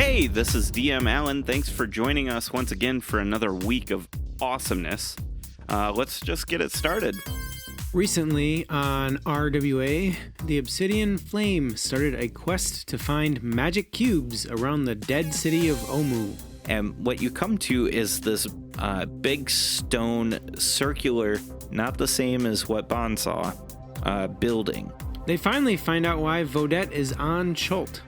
Hey, this is DM Allen. Thanks for joining us once again for another week of awesomeness. Let's just get it started. Recently on RWA, the Obsidian Flame started a quest to find magic cubes around the dead city of Omu. And what you come to is this big stone circular, not the same as what Bond saw, building. They finally find out why Vodette is on Chult.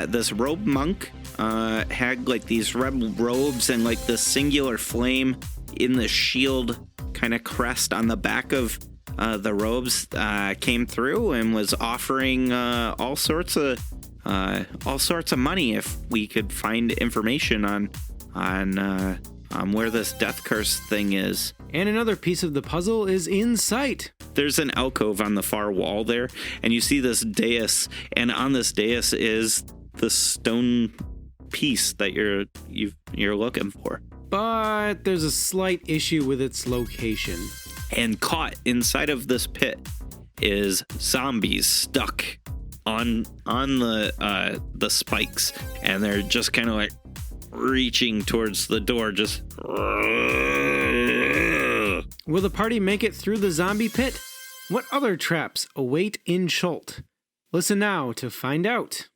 This robe monk had like these red robes and like this singular flame in the shield kind of crest on the back of the robes came through and was offering all sorts of money if we could find information on where this death curse thing is. And another piece of the puzzle is in sight. There's an alcove on the far wall there, and you see this dais, and on this dais is the stone piece that you're looking for. But there's a slight issue with its location. And caught inside of this pit is zombies stuck on the spikes, and they're just kind of like reaching towards the door, just. Will the party make it through the zombie pit? What other traps await in Chult? Listen now to find out.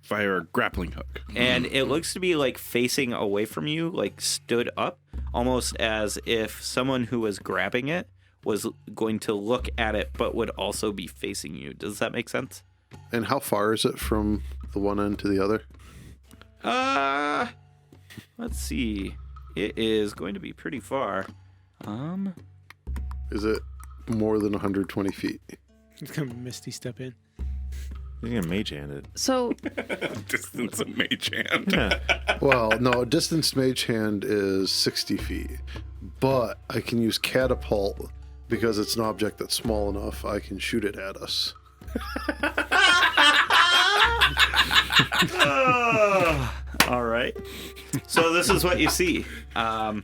Fire a grappling hook. And it looks to be like facing away from you, like stood up, almost as if someone who was grabbing it was going to look at it, but would also be facing you. Does that make sense? And how far is it from the one end to the other? Let's see. It is going to be pretty far. Is it more than 120 feet? It's gonna Misty step in. You're gonna mage hand it. So Distance of mage hand. Yeah. Well, no, distance mage hand is 60 feet, but I can use catapult because it's an object that's small enough. I can shoot it at us. All right. So this is what you see. Of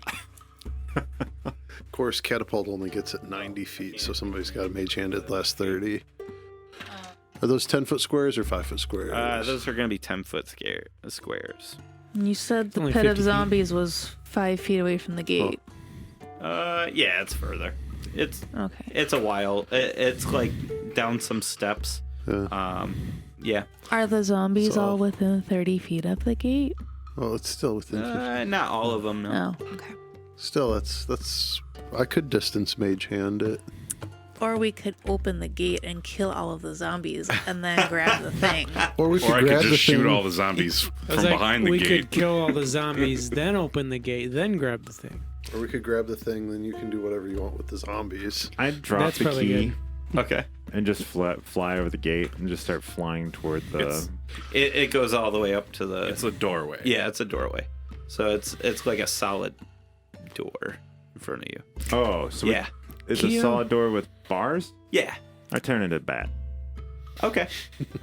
course, catapult only gets at 90 feet, so somebody's got to mage hand it last 30. Are those 10-foot squares or 5-foot squares? Those are going to be 10-foot squares. you said the Only pit 50 of feet. zombies was 5 feet away from the gate. Yeah, it's further. It's Okay. a while. It's like down some steps. Yeah. Are the zombies So- all within 30 feet of the gate? Well, it's still within 50. Not all of them, no. Oh, okay. Still, that's. I could distance mage hand it. Or we could open the gate and kill all of the zombies and then grab the thing. Or we Or I could grab just the shoot thing. all the zombies I was from like, behind the we gate. could kill all the zombies, then open the gate, then grab the thing. Or we could grab the thing, then you can do whatever you want with the zombies. I'd drop That's the probably key Okay. and just fly over the gate and just start flying toward the. It goes all the way up to the. It's a doorway. Yeah, it's a doorway. So it's like a solid door in front of you. Oh, so Yeah. it's Can a you- solid door with bars? Yeah. I turn into a bat. Okay.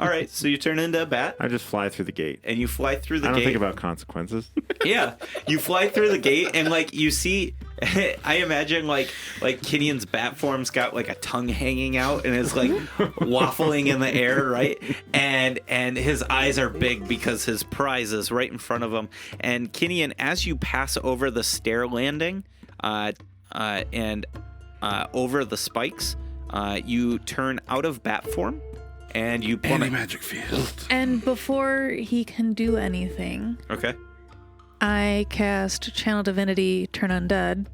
All right. So you turn into a bat I just fly through the gate. and you fly through the I don't gate. think about consequences. Yeah, you fly through the gate and like you see, I imagine like Kinian's bat form's got like a tongue hanging out and is like waffling in the air, right? And his eyes are big because his prize is right in front of him. And Kinian, as you pass over the stair landing, and over the spikes, you turn out of bat form and you plummet. Anti-magic field. And before he can do anything, Okay. I cast Channel Divinity, Turn Undead,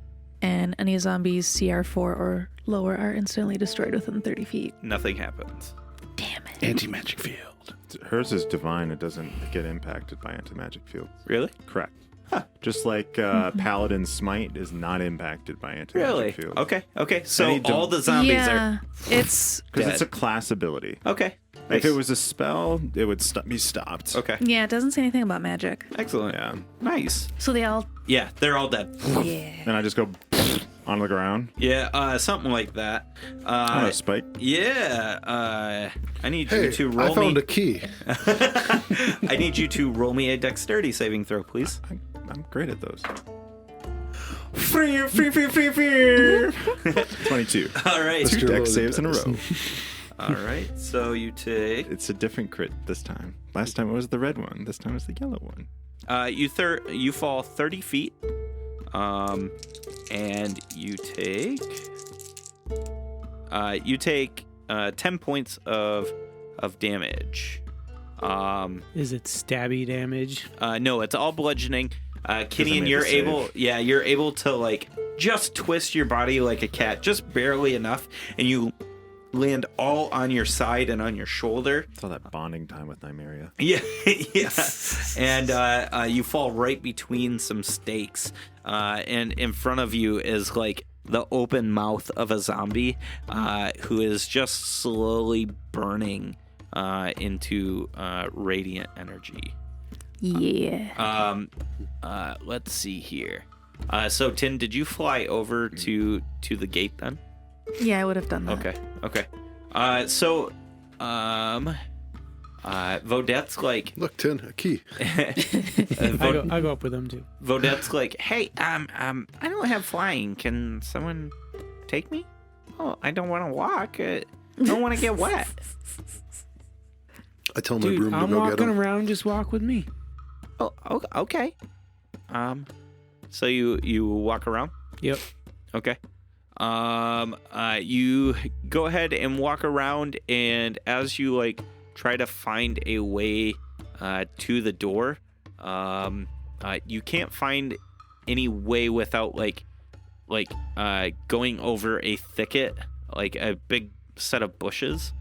and any zombies CR4 or lower are instantly destroyed within 30 feet. Nothing happens. Damn it. Anti-magic field. Hers is divine. It doesn't get impacted by anti-magic fields. Really? Correct. Just like Paladin's Smite is not impacted by anti-magic Really? fields. Okay. So Any all the zombies yeah, are it's Because it's a dead. class ability. Okay. If Nice. it was a spell, it would be stopped. Okay. yeah, it doesn't say anything about magic. Excellent. Yeah. Nice. So they all Yeah, they're all dead. yeah. Then I just go on the ground Yeah, something like that. on a spike. Yeah, I need Hey, you to roll I found me. a key. I need you to roll me a dexterity saving throw, please. I'm great at those. 22. All right. Mr. Two dex Loaded saves in a dice. row. All right. So you take. It's a different crit this time. Last time it was the red one. This time it's the yellow one. You fall 30 feet. And you take. You take 10 points of damage. Is it stabby damage? No, it's all bludgeoning. Kitty, make you're a save. you're able to like just twist your body like a cat, just barely enough, and you land all on your side and on your shoulder. It's all that bonding time with Nymeria. Yeah, yeah. And you fall right between some stakes. And in front of you is like the open mouth of a zombie who is just slowly burning into radiant energy. Yeah. Let's see here. So Tin, did you fly over to the gate then? Yeah, I would have done that. Okay. So Vodette's like, Look, Tin, a key. I go up with them too. Vodette's like, hey, I don't have flying. Can someone take me? Oh, I don't want to walk. I don't want to get wet. I tell my Dude, broom to I'm go get walking him. around. Just walk with me. Oh, okay. So you walk around? Yep. Okay. You go ahead and walk around, and as you like try to find a way to the door, you can't find any way without like going over a thicket, like a big set of bushes.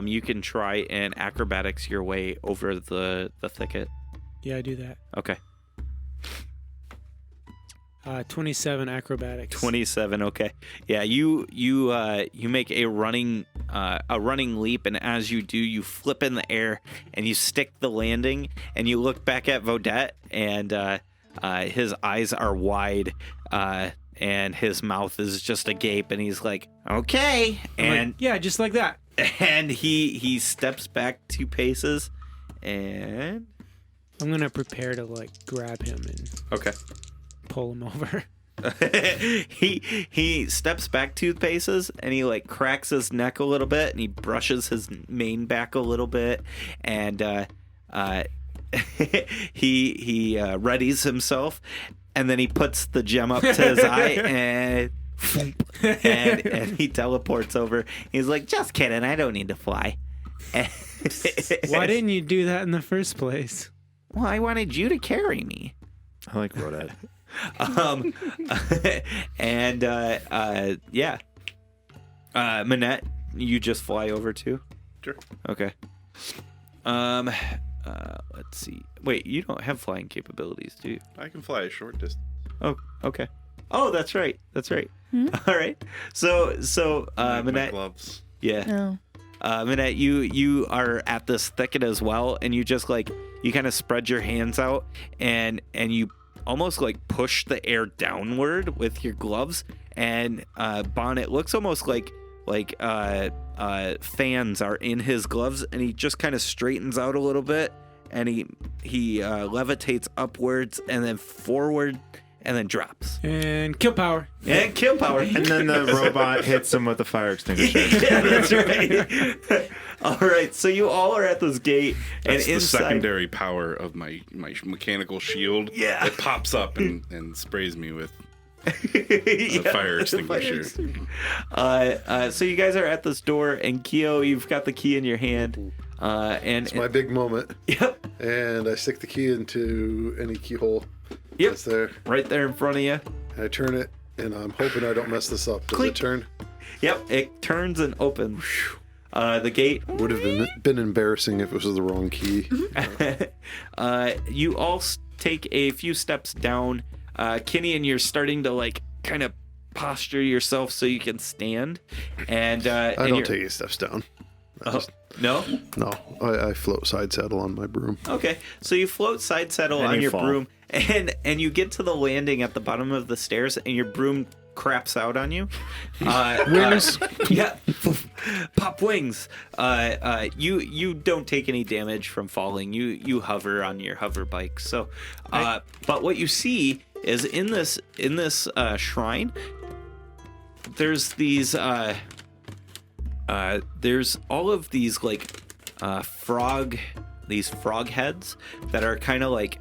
You can try and acrobatics your way over the thicket. Yeah, I do that. Okay. 27 acrobatics. 27. Okay. Yeah. You make a running leap, and as you do, you flip in the air and you stick the landing, and you look back at Vodette, and his eyes are wide, and his mouth is just agape, and he's like, "Okay," and yeah, just like that. and he steps back 2 paces, and I'm gonna prepare to like grab him and okay. pull him over. he steps back 2 paces, and he like cracks his neck a little bit, and he brushes his mane back a little bit, and he readies himself, and then he puts the gem up to his eye, and he teleports over. He's like, "Just kidding, I don't need to fly." Why didn't you do that in the first place? Well, I wanted you to carry me. I like Rodette. Yeah. Manette, you just fly over too? Sure. Okay. Let's see. Wait, you don't have flying capabilities, do you? I can fly a short distance. Oh, okay. Oh, that's right. All right. So, My Manette, gloves. yeah. Oh. Manette, you are at this thicket as well, and you just like, you kind of spread your hands out, and you almost like push the air downward with your gloves, and Bonnet looks almost like fans are in his gloves, and he just kind of straightens out a little bit, and he levitates upwards and then forward and then drops. And kill power. And kill power. And then the robot hits him with a fire extinguisher. Yeah, that's right. All right, so you all are at this gate, That's and the inside. secondary power of my mechanical shield. Yeah. It pops up and sprays me with Yeah, a fire the extinguisher. So you guys are at this door, and Keo, you've got the key in your hand. And It's my big moment. yep, And I stick the key into any keyhole Yep. that's there. right there in front of you. And I turn it, and I'm hoping I don't mess this up. Does Click. it turn? Yep, it turns and opens. The gate. Would have been embarrassing if it was the wrong key. You all take a few steps down. Kenny, and you're starting to like kind of posture yourself so you can stand. And I and don't you're- take any steps down. No. No, I float side saddle on my broom. Okay, so you float side saddle And on you your fall. broom, and you get to the landing at the bottom of the stairs, and your broom craps out on you. Wings. Yeah, pop wings. You don't take any damage from falling. You hover on your hover bike. So, but what you see is in this shrine, there's these there's all of these like frog heads that are kind of like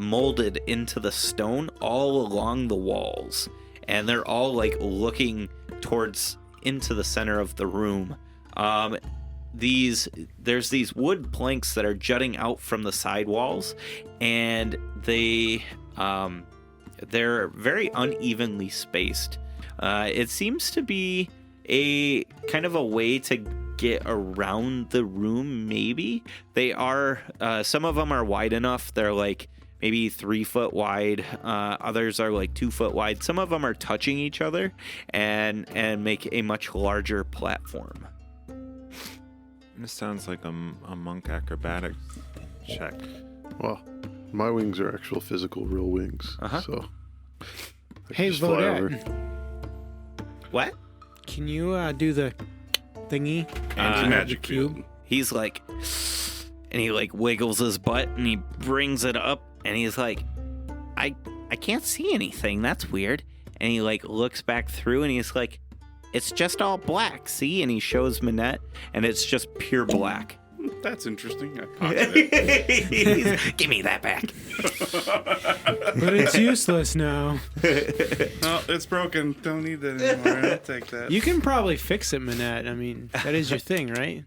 molded into the stone all along the walls, and they're all like looking towards into the center of the room. There's these wood planks that are jutting out from the side walls, and they're very unevenly spaced. It seems to be a kind of a way to get around the room. Maybe they are some of them are wide enough, they're like maybe 3 foot wide, others are like 2 foot wide. Some of them are touching each other and make a much larger platform. This sounds like a monk acrobatics check. Well, my wings are actual physical real wings. Uh-huh. So I can Hey, just fly over. Vodette, What? can you do the thingy? Anti-magic the cube? field. He's like, and he like wiggles his butt and he brings it up and he's like, I can't see anything. That's weird. And he like looks back through and he's like, it's just all black, see? And he shows Minette, and it's just pure black. That's interesting. I pocket it. Give me that back. But it's useless now. Oh, it's broken. Don't need that anymore. I'll take that. You can probably fix it, Minette. I mean, that is your thing, right?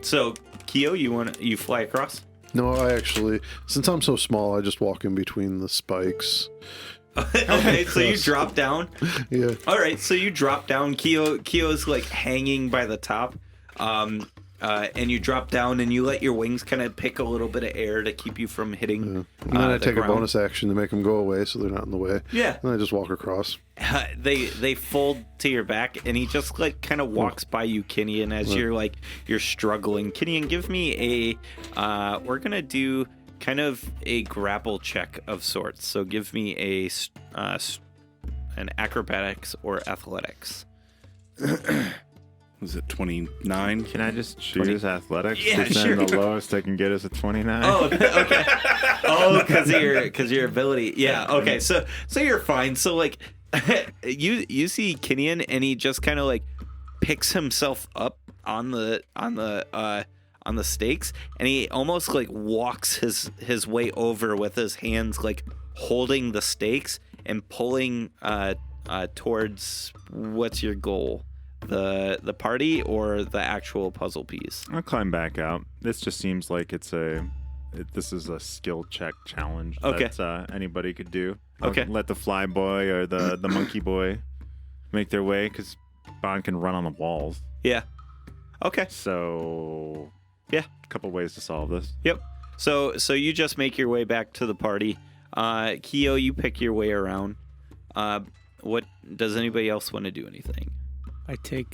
So Keo, you fly across? No, I actually, since I'm so small, I just walk in between the spikes. Okay, so you drop down. Yeah. All right, so you drop down. Keo's like hanging by the top, and you drop down and you let your wings kind of pick a little bit of air to keep you from hitting. And then I the take ground. a bonus action to make them go away so they're not in the way. Yeah. And I just walk across. They fold to your back, and he just like kind of walks by you, Kinian, as you're struggling. Kinian, give me a. We're gonna do kind of a grapple check of sorts. So give me an acrobatics or athletics. Was it 29? Can I just choose athletics? Yeah, Because sure. then the lowest I can get is a 29. Oh, okay. Oh, because of your ability. Yeah. Okay. So you're fine. So like, you see Kinian, and he just kind of like picks himself up on the stakes, and he almost like walks his way over with his hands like holding the stakes and pulling towards what's your goal? The party or the actual puzzle piece? I'll climb back out. This just seems like this is a skill check challenge Okay. that anybody could do. I'll Okay. let the fly boy or the monkey boy make their way, because Bond can run on the walls. Yeah. Okay. So Yeah. a couple ways to solve this. Yep. So you just make your way back to the party. Keo, you pick your way around. What does anybody else want to do? Anything? I take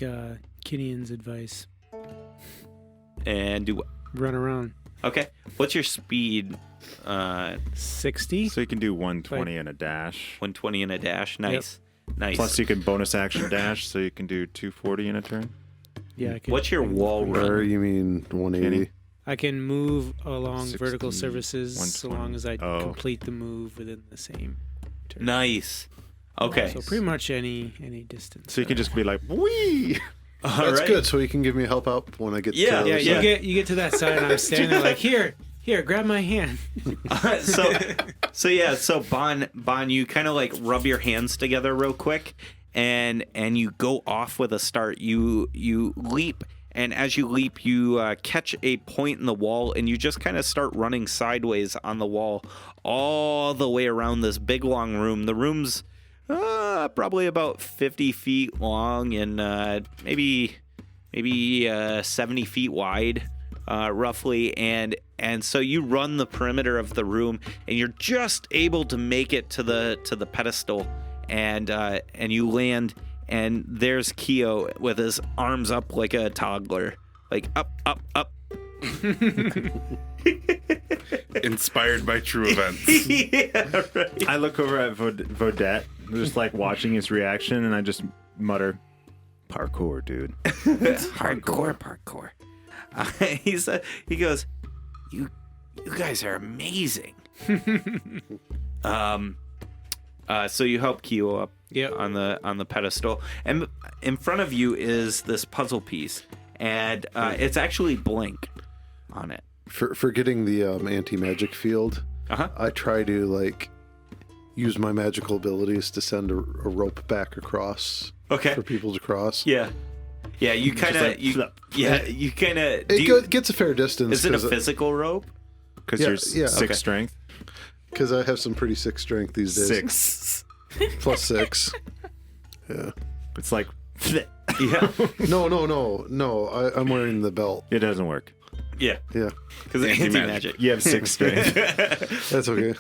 Kinian's advice. And do what? Run around. Okay. What's your speed? 60? So you can do 120 and a dash. 120 and a dash. Nice. Nice. Plus you can bonus action dash, so you can do 240 in a turn. Yeah, I can. What's your wall Or run? you mean 180? I can move along 60, vertical surfaces so 120. long as I Oh. complete the move within the same turn. Nice. Okay. So pretty much any distance. So you can just be like, wee! All That's right. good, so you can give me a help out when I get Yeah, to the Yeah, other you side. get to that side, and I'm standing there like, here, grab my hand. So Bon, you kind of like rub your hands together real quick, and you go off with a start. You leap, and as you leap, you catch a point in the wall, and you just kind of start running sideways on the wall all the way around this big long room. The room's probably about 50 feet long and maybe 70 feet wide, roughly, and so you run the perimeter of the room, and you're just able to make it to the pedestal, and you land, and there's Keo with his arms up like a toddler, like up. Inspired by true events. Yeah, right. I look over at Vodette, just like watching his reaction, and I just mutter, parkour, dude. Parkour. He goes, you guys are amazing. So you help Keo up. Yep. on the pedestal, and in front of you is this puzzle piece, and it's actually blank on it. For getting the anti-magic field, I try to like use my magical abilities to send a rope back across. Okay. For people to cross. Yeah. Yeah, you kind of like, you kind of It gets a fair distance. Is it a physical rope? Because Yeah, you're yeah. six Okay. strength. Because I have some pretty sick strength these days. 6. Plus 6. Yeah. It's like, Yeah. No. I'm wearing the belt. it doesn't work. Yeah. Yeah. Because it's anti-magic. You have 6 strength. That's okay.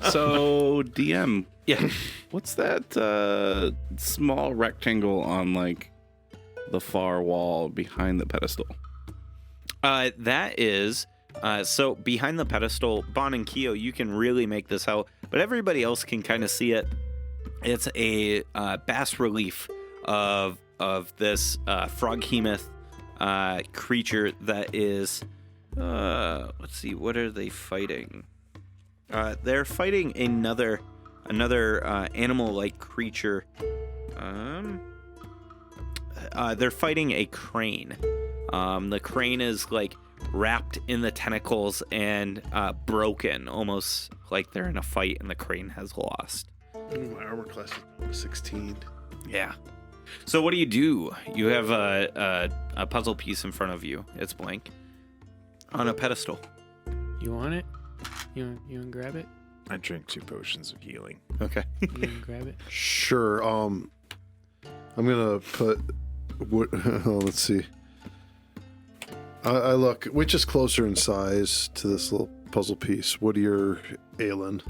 So, DM, Yeah. what's that small rectangle on like the far wall behind the pedestal? That is so behind the pedestal, Bon and Keo, you can really make this out, but everybody else can kind of see it. It's a bas relief of this froghemoth creature that is let's see, what are they fighting? They're fighting another animal-like creature. They're fighting a crane. The crane is like wrapped in the tentacles and broken, almost like they're in a fight and the crane has lost. My armor class is 16. Yeah. So what do? You have a puzzle piece in front of you. It's blank on a pedestal. You want it? You want to grab it? I drink 2 potions of healing. Okay. You can grab it. Sure. I'm gonna put. Let's see. I look. Which is closer in size to this little puzzle piece? Woody or Aelin?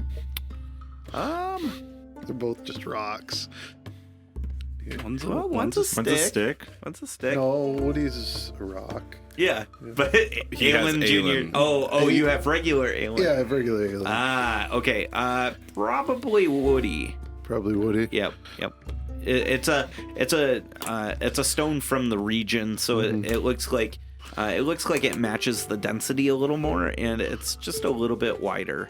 They're both just rocks. One's Well, one's a stick. One's a stick. One's a stick. No, Woody's a rock. Yeah, but He has Aelin Jr. Aelin. Oh, you have regular Aelin. Yeah, I have regular Aelin. Okay. Probably Woody. Probably Woody. Yep. It's a stone from the region, so it looks like it matches the density a little more, and it's just a little bit wider.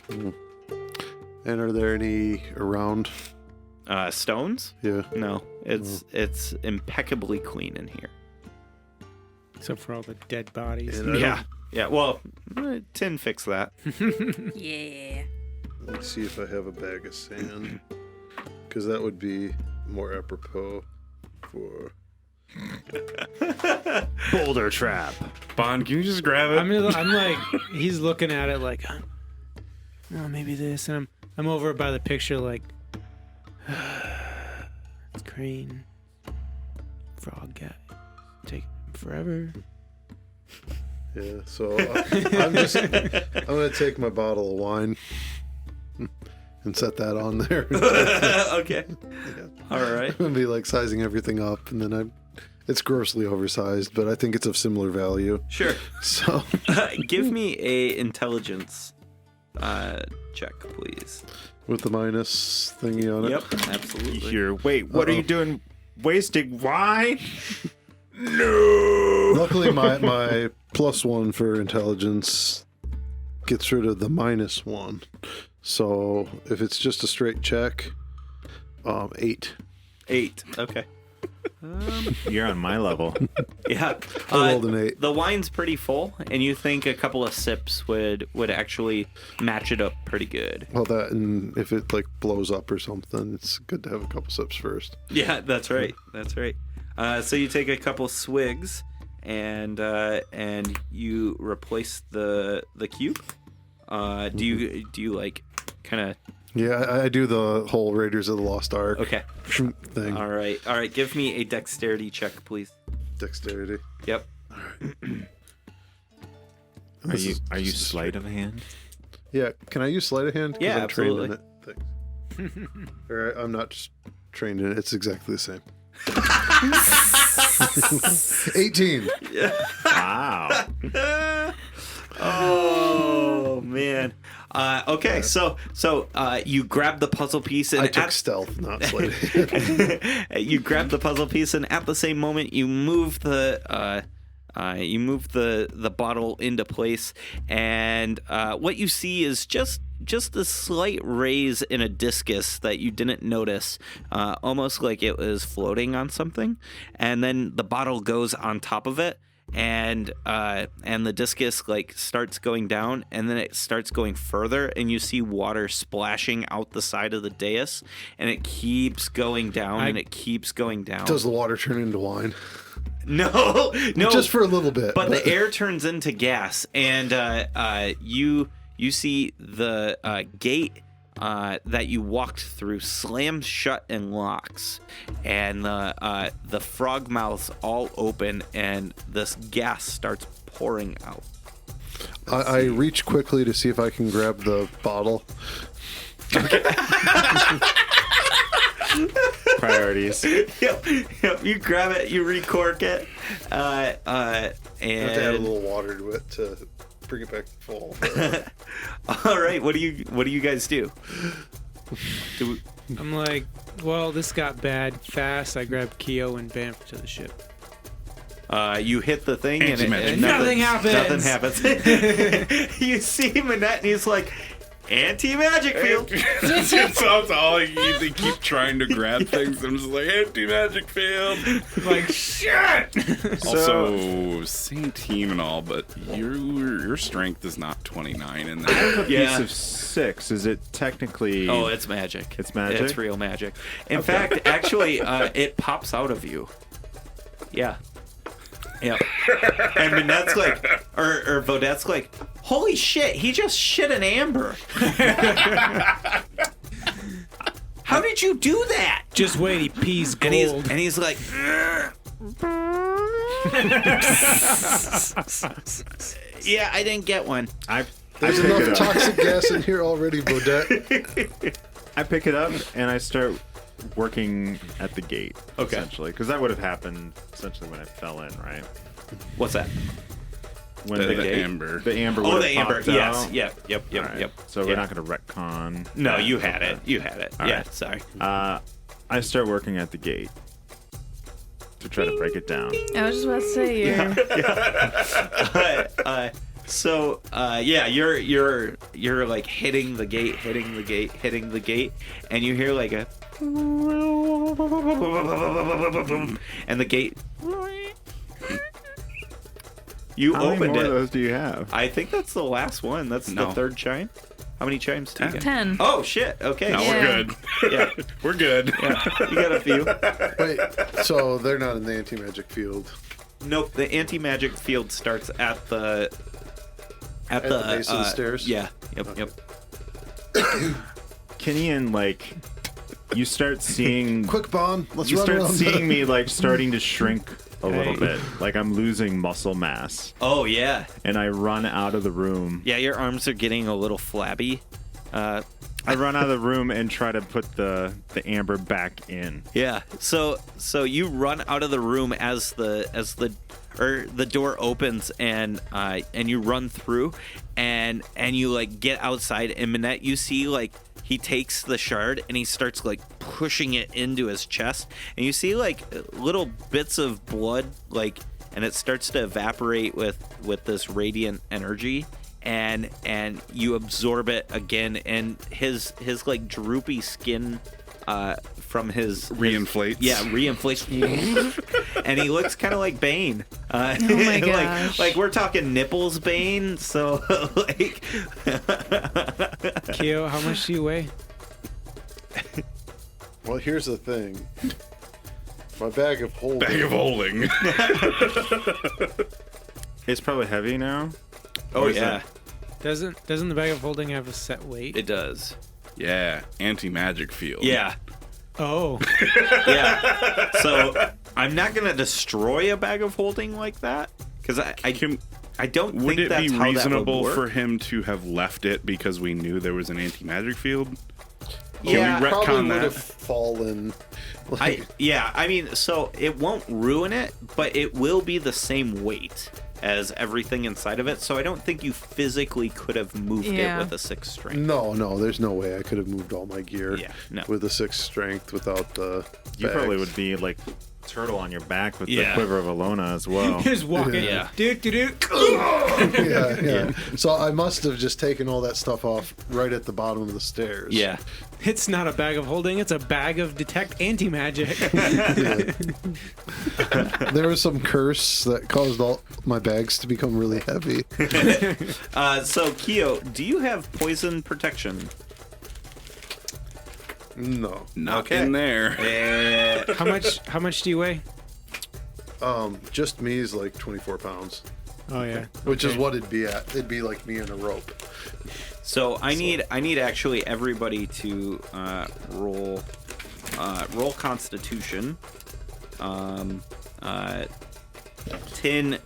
And are there any around? Stones? Yeah. No, it's impeccably clean in here. Except for all the dead bodies. And Yeah. Well, Tin fixed that. Yeah. Let's see if I have a bag of sand, because that would be more apropos for. Boulder trap. Bond, can you just grab it? I'm like, he's looking at it like, oh, maybe this, and I'm over by the picture like, it's crane, frog guy, taking forever. Yeah. So I'm gonna take my bottle of wine and set that on there. Okay. All right. I'm gonna be like sizing everything up, and then it's grossly oversized, but I think it's of similar value. Sure. So Give me a intelligence check, please. with the minus thingy on it. Yep, absolutely. Here, wait, what are you doing? Wasting wine? No. Luckily, my +1 for intelligence gets rid of the -1. So if it's just a straight check, 8. 8. Okay. You're on my level. Yeah. I rolled an 8. The wine's pretty full, and you think a couple of sips would actually match it up pretty good. Well, that, and if it like blows up or something, it's good to have a couple sips first. Yeah, that's right. That's right. So you take a couple swigs, and you replace the cube. Do you like kind of? Yeah, I do the whole Raiders of the Lost Ark Okay. thing. All right. Give me a dexterity check, please. Dexterity. Yep. Are you sleight of hand? Yeah, can I use sleight of hand? 'Cause Yeah, I'm trained in absolutely. it. Thanks. Or I'm not just trained in it. It's exactly the same. 18. Wow. Oh man. Okay, so you grab the puzzle piece and I took stealth, not sleight of hand. you grab the puzzle piece, and at the same moment you move the bottle into place, and what you see is just just a slight raise in a discus that you didn't notice, almost like it was floating on something, and then the bottle goes on top of it, and the discus like starts going down, and then it starts going further, and you see water splashing out the side of the dais, and it keeps going down, and it keeps going down. Does the water turn into wine? No, Just for a little bit. but the air turns into gas, and you see the gate that you walked through slams shut and locks, and the frog mouths all open, and this gas starts pouring out. I reach quickly to see if I can grab the bottle. Priorities. Yep. You grab it, you recork it, I have to add a and little water to it to bring it back to full. all right. What do you guys do? I'm like, well, this got bad fast. I grab Keo and bamf to the ship. You hit the thing, and Nothing happens. Nothing happens. You see Manette, and he's like, anti-magic field. That's all. They keep trying to grab things. I'm just like, anti-magic field. Like, shit! Also, same team and all, but your strength is not 29 in that. Piece of 6. Is it technically? Oh, it's magic. It's magic? It's real magic. In fact, actually, it pops out of you. Yeah. Yeah. And Manette's like, or Vodette's like, holy shit, he just shit an amber. How did you do that? Just wait, he pees gold. And he's like, yeah, I didn't get one. There's pick enough it up. toxic gas in here already, Bodette. I pick it up and I start working at the gate. Okay. Essentially, because that would have happened essentially when I fell in, right? What's that? When The gate- amber. The amber. Oh, would the have amber. popped Yes. out. Yep. All right. So we're not going to retcon. No, that. you had it. Okay. You had it. All Yeah, right. sorry. I start working at the gate to try to break it down. I was just about to say You're like hitting the gate, and you hear like a, and the gate. You How many opened more it. of those do you have? I think that's the last one. That's the No. third chime. How many chimes do you get? 10. Oh shit. Okay. No, Yeah. we're good. Yeah. We're good. Yeah. You got a few. Wait, so they're not in the anti-magic field. Nope. The anti-magic field starts at the At the base of the stairs? Yeah. Yep. Kenyan, like, you start seeing. Quick, Bon, let's You run start around. seeing me like starting to shrink a little Hey. bit, like I'm losing muscle mass, Oh yeah. and I run out of the room. Yeah. Your arms are getting a little flabby. I run out of the room and try to put the amber back in. Yeah. So you run out of the room as the door opens, and you run through, and you like get outside, and Manette, you see like he takes the shard and he starts like pushing it into his chest, and you see like little bits of blood, like, and it starts to evaporate with this radiant energy. And you absorb it again, and his like droopy skin from his Reinflates. reinflates, and he looks kind of like Bane. Oh my gosh. like we're talking nipples Bane. So like, Keo, how much do you weigh? Well, here's the thing. My bag of holding. Bag of holding. It's probably heavy now. oh is yeah, Doesn't the bag of holding have a set weight? it does. Yeah, anti-magic field. Yeah, Oh, yeah. So I'm not gonna destroy a bag of holding like that, because I don't Would think it that's be how reasonable that would for work. him to have left it because we knew there was an anti-magic field? Yeah, Can we Probably retcon would that? have fallen. Like, I mean, so it won't ruin it, but it will be the same weight as everything inside of it. So I don't think you physically could have moved Yeah. it with a 6 strength. no, there's no way I could have moved all my gear Yeah, no. with a 6 strength without the You probably bags. would be like turtle on your back with Yeah. the quiver of Alona as well. Just walking. Yeah. Do. Yeah. So I must have just taken all that stuff off right at the bottom of the stairs. Yeah. It's not a bag of holding. It's a bag of detect anti-magic. There was some curse that caused all my bags to become really heavy. So, Keo, do you have poison protection? No. Not Okay. in there. How much do you weigh? Just me is like 24 pounds, Oh yeah. which is what it'd be at. It'd be like me in a rope. So I need actually everybody to roll Constitution. Tin,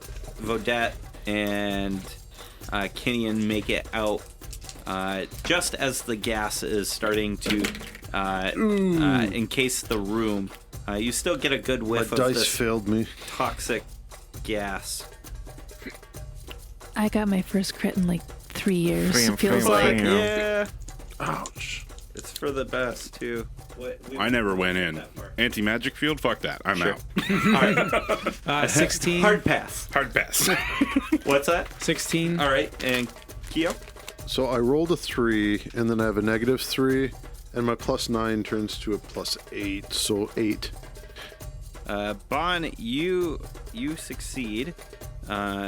Vodette, and Kenyon make it out just as the gas is starting to encase the room. You still get a good My whiff of dice this failed me. toxic gas. I got my first crit in like 3 years. Three It and feels three like. and three. Yeah, Ouch. it's for the best too. I never went in. Anti-magic field? Fuck that. I'm Sure. out. 16. Hard pass. Hard pass. What's that? 16. All right, and Keo? So I rolled a 3, and then I have a -3, and my +9 turns to a +8, so 8. Bon, you succeed.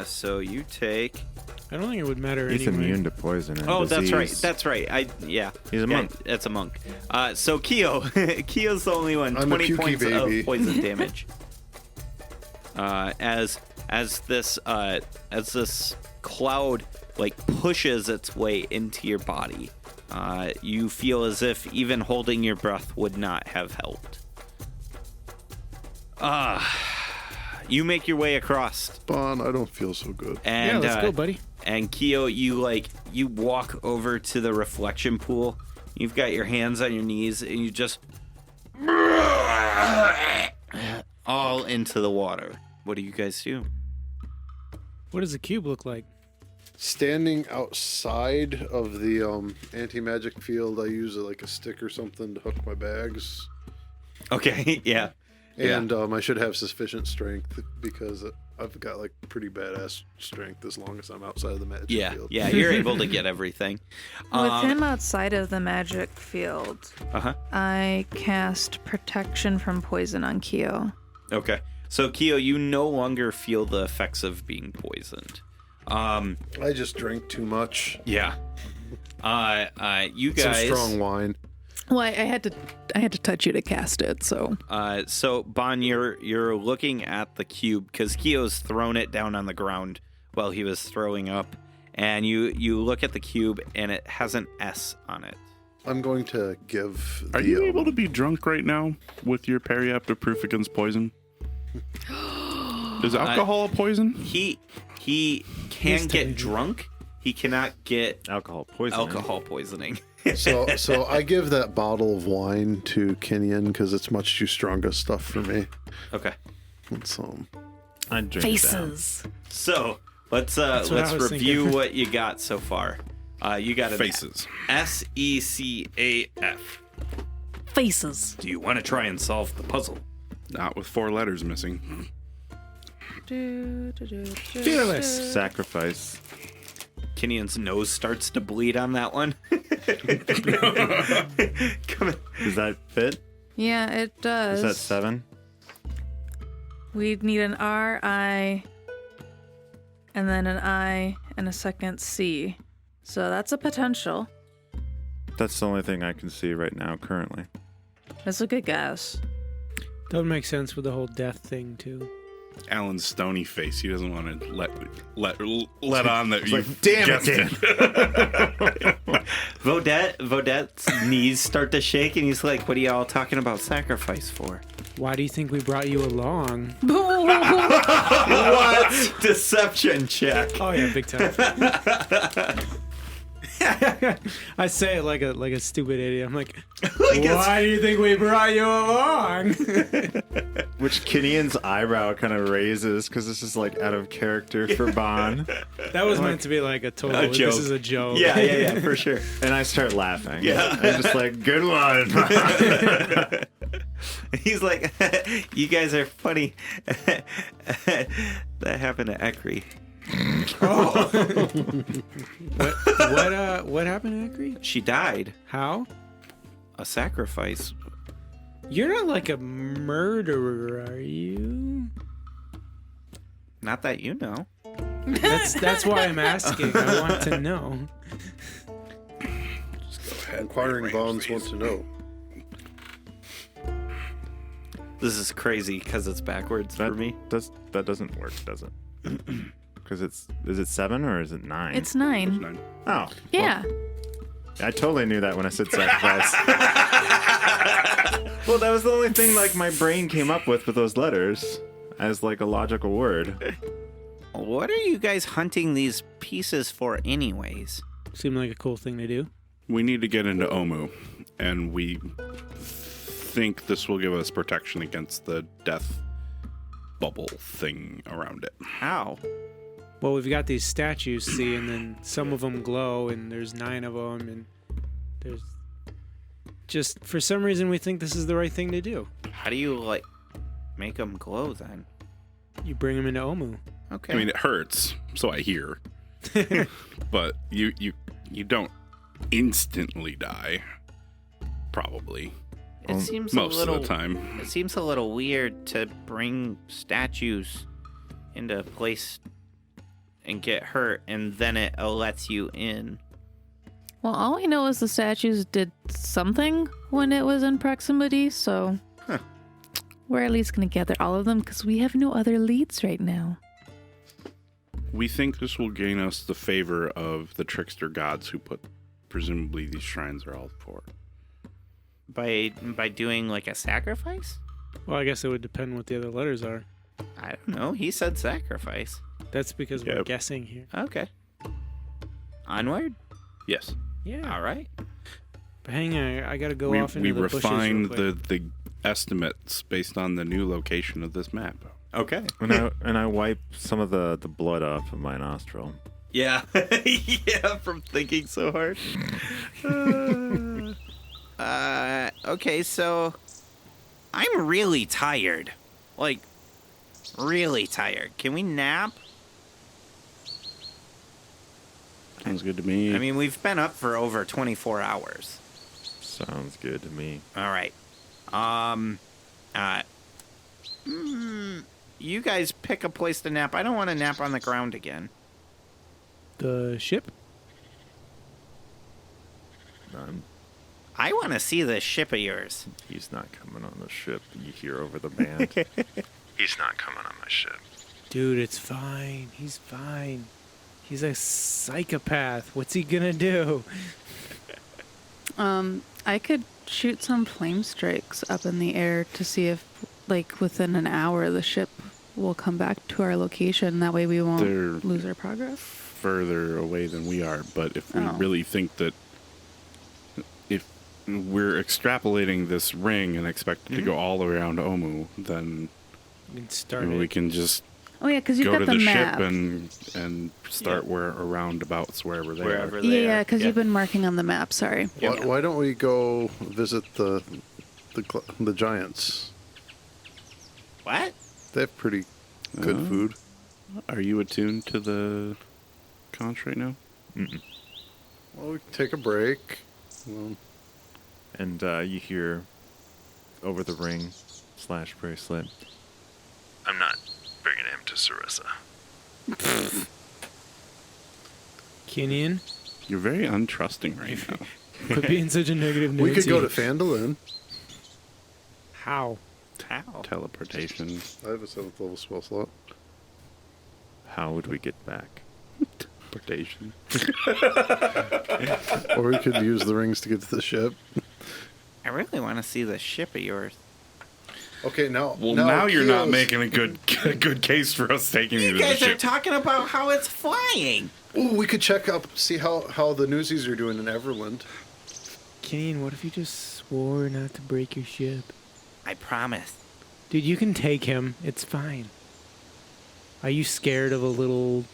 So you take. I don't think it would matter He's anyway. immune to poison and Oh, that's right. disease. That's right. Yeah. He's a monk. That's a monk. So Keo, Keo's the only one. I'm a 20 pukey points baby. of poison damage. As this cloud like pushes its way into your body, you feel as if even holding your breath would not have helped. You make your way across, Bon, I don't feel so good. and Yeah, let's go, buddy. And Keo, you walk over to the reflection pool. You've got your hands on your knees, and you just all into the water. What do you guys do? What does the cube look like? Standing outside of the anti-magic field, I use like a stick or something to hook my bags. Okay, yeah. And I should have sufficient strength because I've got like pretty badass strength as long as I'm outside of the magic field. Yeah, you're able to get everything. With him outside of the magic field, I cast protection from poison on Keo. Okay. So Keo, you no longer feel the effects of being poisoned. I just drank too much. Yeah. You Some guys. strong wine. Well, I had to touch you to cast it, so. So Bon, you're looking at the cube because Keo's thrown it down on the ground while he was throwing up, and you look at the cube and it has an S on it. I'm going to give. Are you able to be drunk right now with your periapter proof against poison? Is alcohol a poison? He can get drunk. He cannot get Alcohol poisoning. alcohol poisoning. So I give that bottle of wine to Kenyon because it's much too strong of stuff for me. Okay. It's, I drink Faces. So let's what I was review thinking. what you got so far. You got an Faces. SECAF. Faces. Do you want to try and solve the puzzle? Not with 4 letters missing. Fearless. down. Sacrifice. Kenyon's nose starts to bleed on that one. Come on. Does that fit? Yeah, it does. Is that 7? We'd need an R, I, and then an I, and a second C. So that's a potential. That's the only thing I can see right now currently. That's a good guess. That would make sense with the whole death thing too. Alan's stony face. He doesn't want to let on that you damn guessed it. Vodette's knees start to shake, and he's like, "What are y'all talking about sacrifice for?" Why do you think we brought you along? What? Deception check. Oh yeah, big time. I say it like a stupid idiot. I'm like, why do you think we brought you along? Which Kenion's eyebrow kind of raises because this is like out of character for Bon. That was meant to be like a total. A joke. This is a joke. Yeah, for sure. And I start laughing. Yeah. I'm just like, good one. He's like, you guys are funny. That happened to Ekri. What happened to Ekri? She died. How? A sacrifice. You're not like a murderer, are you? Not that you know. That's why I'm asking. I want to know. Inquiring Bonds want to know. This is crazy because it's backwards for me. That doesn't work, does it? Because is it 7 or is it 9? It's 9. 9. Oh. Yeah. I totally knew that when I said sacrifice. Well, that was the only thing like my brain came up with those letters as like a logical word. What are you guys hunting these pieces for anyways? Seemed like a cool thing to do. We need to get into Omu, and we think this will give us protection against the death bubble thing around it. How? Well, we've got these statues, see, and then some of them glow, and there's 9 of them, and there's just for some reason we think this is the right thing to do. How do you like make them glow then? You bring them into Omu. Okay. I mean, it hurts, so I hear, but you don't instantly die. Probably it seems most a little, of the time. It seems a little weird to bring statues into a place and get hurt, and then it lets you in. Well, all we know is the statues did something when it was in proximity, so we're at least going to gather all of them because we have no other leads right now. We think this will gain us the favor of the trickster gods who put, presumably, these shrines are all for. By doing like a sacrifice? Well, I guess it would depend what the other letters are. I don't know. He said sacrifice. That's because we're Yep. guessing here. Okay. Onward? Yes. Yeah. All right. But hang on, I gotta go We off into the bushes real refined quick. the estimates based on the new location of this map. Okay. And I wipe some of the blood off of my nostril. Yeah. Yeah, from thinking so hard. Okay, so I'm really tired. Like, really tired. Can we nap? Sounds good to me. I mean, we've been up for over 24 hours. Sounds good to me. All right. You guys pick a place to nap. I don't want to nap on the ground again. The ship? I want to see this ship of yours. He's not coming on the ship. You hear over the band. He's not coming on my ship. Dude, it's fine. He's fine. He's a psychopath. What's he gonna do? I could shoot some flame strikes up in the air to see if, like, within an hour the ship will come back to our location. That way we won't They're lose our progress. further away than we are, but if we Oh. really think that if we're extrapolating this ring and expect it to go all around Omu, then We can start we it. can just Oh yeah, because you've go got to the map. ship and start where around abouts wherever they Wherever are. they Yeah, are. because you've been marking on the map. Sorry. Why don't we go visit the giants? What? They have pretty good Oh. food. Are you attuned to the conch right now? Well, we can take a break. Well, And you hear over the ring / bracelet. I'm not bringing him to Sarissa. Kenyan, You're very untrusting right now. quit being such a negative Nancy. we could go to Phandalin. How? How? Teleportation. I have a 7th level spell slot. How would we get back? Teleportation. Or we could use the rings to get to the ship. I really want to see this ship of yours. Okay, now. Well, now you're not Keo's- making a good case for us taking you You to the guys are ship. talking about how it's flying. Ooh, we could check up, see how the newsies are doing in Everland. Kenyan, what if you just swore not to break your ship? I promise. Dude, you can take him. It's fine. Are you scared of a little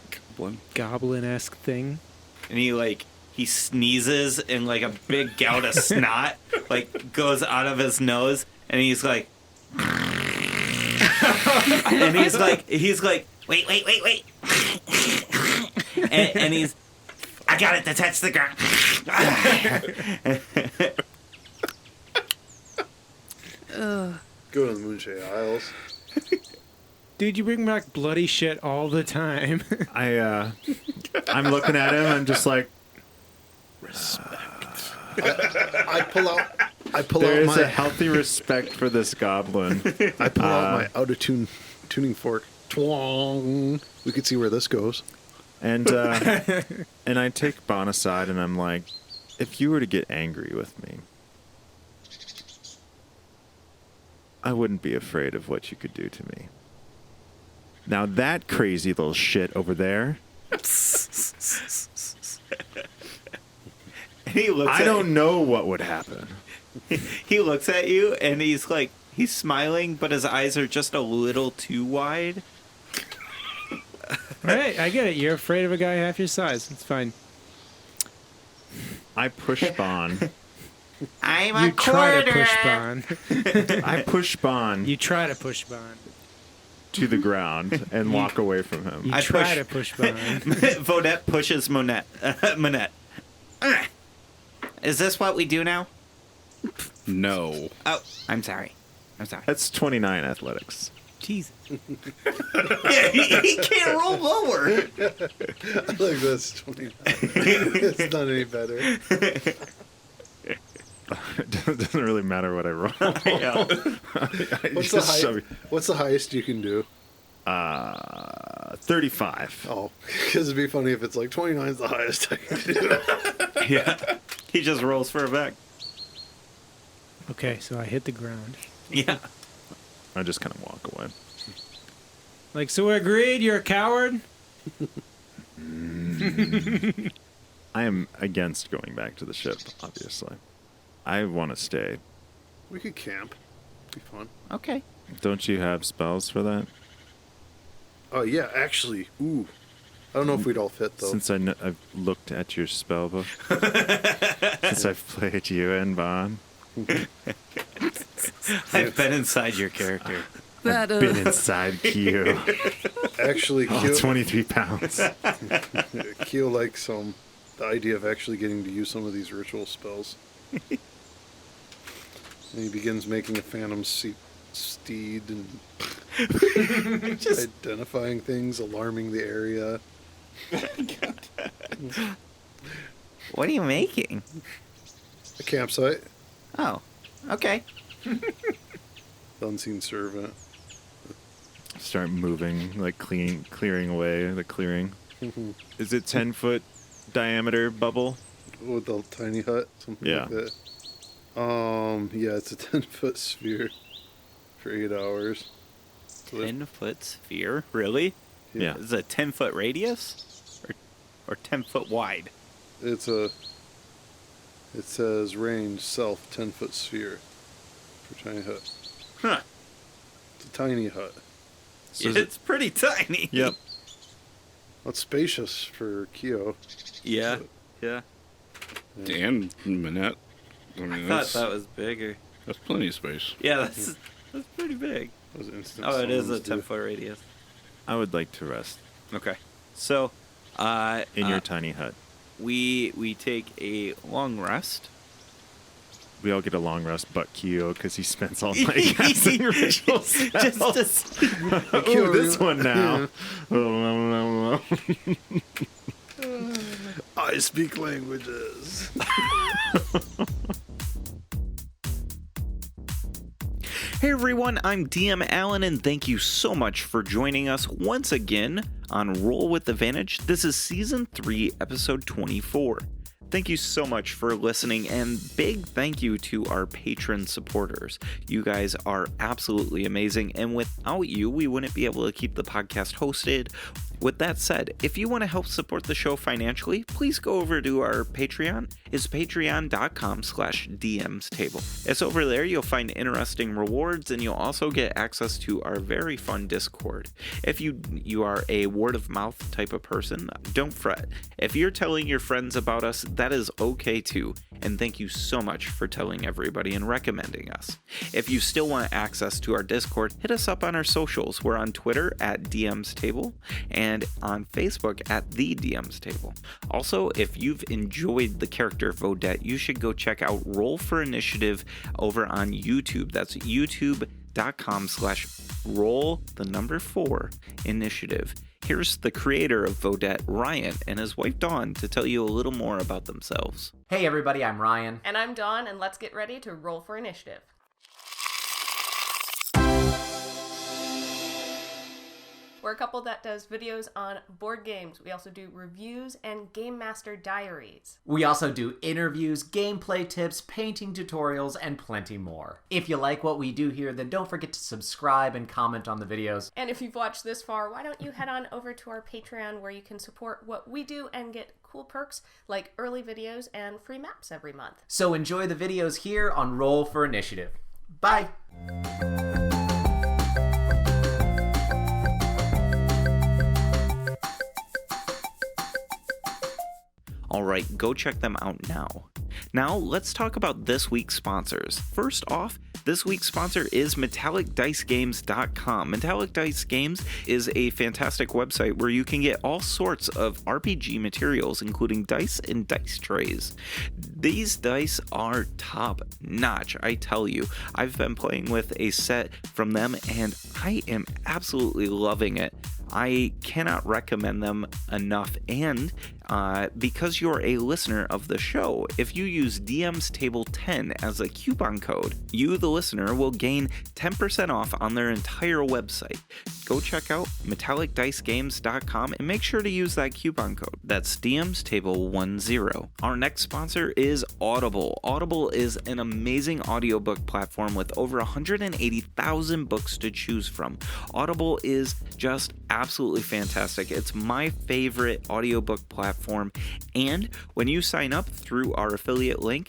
Goblin. goblin-esque thing? And he sneezes and like a big gout of snot like goes out of his nose, and he's like, and he's like, wait, and he's, I got it to touch the ground. Go to the Moonshade Isles. Dude, you bring back bloody shit all the time. I'm looking at him. I'm just like, I pull there's out my a healthy respect for this goblin. I pull out my out of tune tuning fork. Twang. We could see where this goes. And and I take Bon aside and I'm like, if you were to get angry with me, I wouldn't be afraid of what you could do to me. Now that crazy little shit over there, I don't know what would happen. He looks at you and he's like, he's smiling, but his eyes are just a little too wide. Right, I get it. You're afraid of a guy half your size. It's fine. I push Bon. I'm a You try to quarter. push Bon. I push Bon You try to push Bon. to the ground and walk away from him. You I try to push- push Bon. Vodette pushes Monette. Monette. Is this what we do now? No. Oh, I'm sorry. That's 29 athletics. Jesus. Yeah, he can't roll lower. I like this 29. It's not any better. It doesn't really matter what I roll. Yeah. What's the highest you can do? 35. Oh, because it'd be funny if it's like 29 is the highest I can do. Yeah. He just rolls for a back. Okay, so I hit the ground. Yeah. I just kind of walk away. Like, so we agreed you're a coward? I am against going back to the ship, obviously. I want to stay. We could camp. Be fun. Okay. Don't you have spells for that? Oh, yeah, actually. Ooh. I don't know if we'd all fit, though. Since I've looked at your spell book. Since I've played you and Bon. I've been inside your character. That Been inside Q. Actually, Oh, 23 pounds. Keo likes the idea of actually getting to use some of these ritual spells. And he begins making a phantom steed and identifying things, alarming the area. What are you making? A campsite. Oh, okay. The unseen servant. Start moving, like clearing away the clearing. Is it 10-foot diameter bubble? With the tiny hut, something Yeah. like that. Yeah, it's a 10-foot sphere for 8 hours. So that- 10-foot sphere? Really? Yeah. Is it a 10-foot radius? Or 10-foot wide? It says range self 10-foot sphere for tiny hut. Huh. It's a tiny hut. So is it- It's pretty tiny. Yep. Well, it's spacious for Keo. Yeah. Yeah. And Manette. I mean, I thought that's, that was bigger. that's plenty of space. Yeah, that's pretty big. Those instant Oh, it is a summons do. 10-foot radius. I would like to rest Okay. So, in your tiny hut. we take a long rest. We all get a long rest, but Kyo, because he spends all night casting ritual spells. Just to, Ooh, this one now. I speak languages. Hey everyone, I'm DM Allen, and thank you so much for joining us once again on Roll with Advantage. This is Season 3, Episode 24. Thank you so much for listening, and big thank you to our patron supporters. You guys are absolutely amazing, and without you, we wouldn't be able to keep the podcast hosted. With that said, if you want to help support the show financially, please go over to our Patreon. It's patreon.com/DMsTable. It's over there. You'll find interesting rewards, and you'll also get access to our very fun Discord. If you are a word of mouth type of person, don't fret. If you're telling your friends about us, that is okay too. And thank you so much for telling everybody and recommending us. If you still want access to our Discord, hit us up on our socials. We're on Twitter at DM's Table and on Facebook at The DM's Table. Also, if you've enjoyed the character Vodette, you should go check out Roll for Initiative over on YouTube. That's youtube.com/roll4initiative. Here's the creator of Vodette, Ryan, and his wife Dawn to tell you a little more about themselves. Hey everybody, I'm Ryan. And I'm Dawn, and let's get ready to roll for initiative. We're a couple that does videos on board games. We also do reviews and Game Master diaries. We also do interviews, gameplay tips, painting tutorials, and plenty more. If you like what we do here, then don't forget to subscribe and comment on the videos. And if you've watched this far, why don't you head on over to our Patreon where you can support what we do and get cool perks like early videos and free maps every month. So enjoy the videos here on Roll for Initiative. Bye! All right, go check them out now. Now, let's talk about this week's sponsors. First off, this week's sponsor is MetallicDiceGames.com. Metallic Dice Games is a fantastic website where you can get all sorts of RPG materials, including dice and dice trays. These dice are top notch, I tell you. I've been playing with a set from them and I am absolutely loving it. I cannot recommend them enough, and because you're a listener of the show, if you use DM's Table 10 as a coupon code, you, the listener, will gain 10% off on their entire website. Go check out MetallicDiceGames.com and make sure to use that coupon code. That's DM's Table 10. Our next sponsor is Audible. Audible is an amazing audiobook platform with over 180,000 books to choose from. Audible is just absolutely fantastic. It's my favorite audiobook platform, and when you sign up through our affiliate link,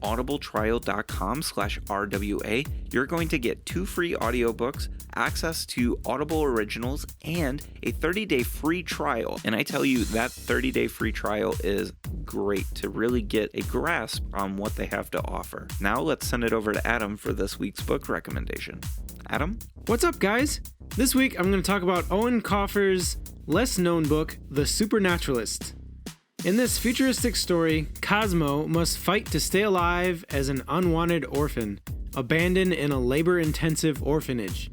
audibletrial.com/RWA, you're going to get 2 free audiobooks, access to Audible Originals, and a 30-day free trial. And I tell you, that 30-day free trial is great to really get a grasp on what they have to offer. Now let's send it over to Adam for this week's book recommendation. Adam? What's up, guys? This week I'm going to talk about Owen Coffer's less-known book, The Supernaturalist. In this futuristic story, Cosmo must fight to stay alive as an unwanted orphan, abandoned in a labor-intensive orphanage.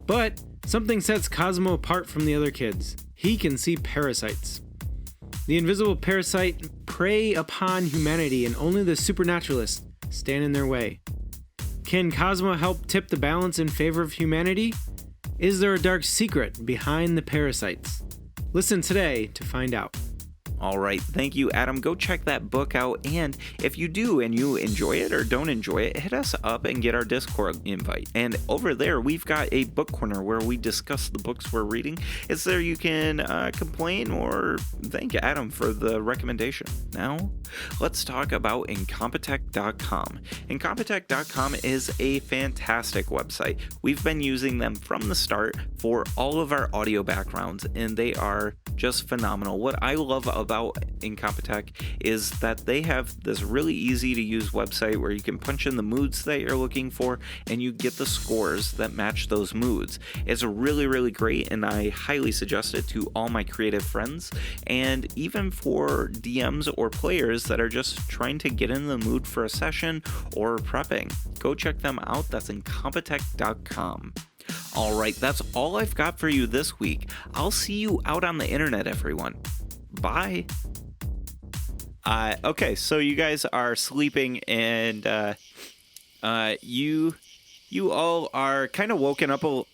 But something sets Cosmo apart from the other kids. He can see parasites. The invisible parasite prey upon humanity, and only the supernaturalists stand in their way. Can Cosmo help tip the balance in favor of humanity? Is there a dark secret behind the parasites? Listen today to find out. All right, thank you, Adam. Go check that book out, and if you do and you enjoy it or don't enjoy it, hit us up and get our Discord invite. And over there, we've got a book corner where we discuss the books we're reading. It's there you can complain or thank Adam for the recommendation. Now, let's talk about Incompetech.com. Incompetech.com is a fantastic website. We've been using them from the start for all of our audio backgrounds, and they are just phenomenal. What I love about Incompetech is that they have this really easy to use website where you can punch in the moods that you're looking for and you get the scores that match those moods. It's really, really great, and I highly suggest it to all my creative friends and even for DMs or players that are just trying to get in the mood for a session or prepping. Go check them out. That's Incompetech.com. All right, that's all I've got for you this week. I'll see you out on the internet, everyone. Bye. Okay, so you guys are sleeping, and you all are kind of woken up. Well,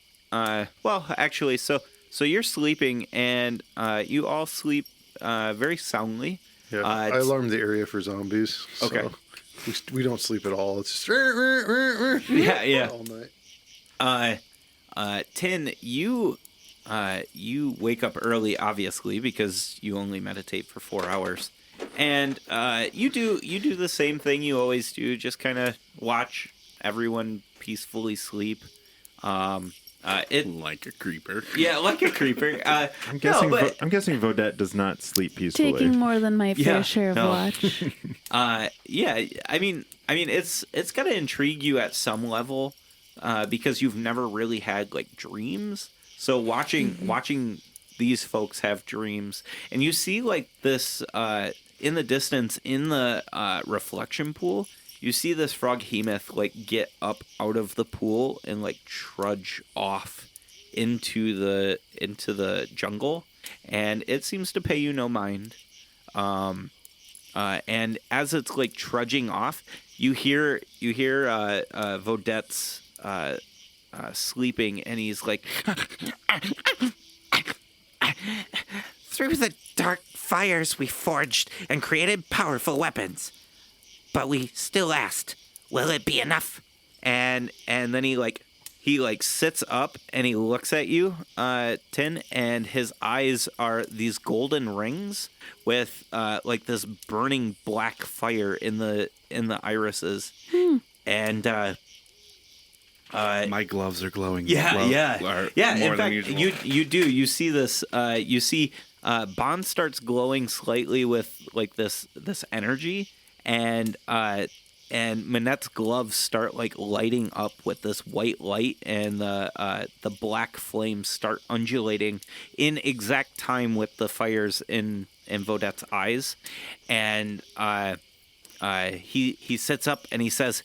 actually, so you're sleeping, and you all sleep very soundly. Yeah, I alarmed the area for zombies. So okay. We don't sleep at all. It's just yeah all night. Tin, you wake up early, obviously, because you only meditate for 4 hours, and you do the same thing you always do, just kind of watch everyone peacefully sleep. It Like a creeper. yeah, like a creeper. I'm guessing. but, I'm guessing Vodette does not sleep peacefully. Taking more than my fair Yeah, share of no. watch. yeah. I mean, it's gonna intrigue you at some level, because you've never really had like dreams. So watching these folks have dreams, and you see like this in the distance in the reflection pool. You see this froghemoth like get up out of the pool and like trudge off into the jungle, and it seems to pay you no mind. And as it's like trudging off, you hear Vodette's sleeping, and he's like, Through the dark fires we forged and created powerful weapons. But we still asked, will it be enough? and then he sits up and he looks at you, Tin, and his eyes are these golden rings with like this burning black fire in the irises. And My gloves are glowing. yeah. More In fact, usual. you see this. You see Bond starts glowing slightly with like this energy, and Manette's gloves start like lighting up with this white light, and the black flames start undulating in exact time with the fires in Vodette's eyes, and he sits up and he says,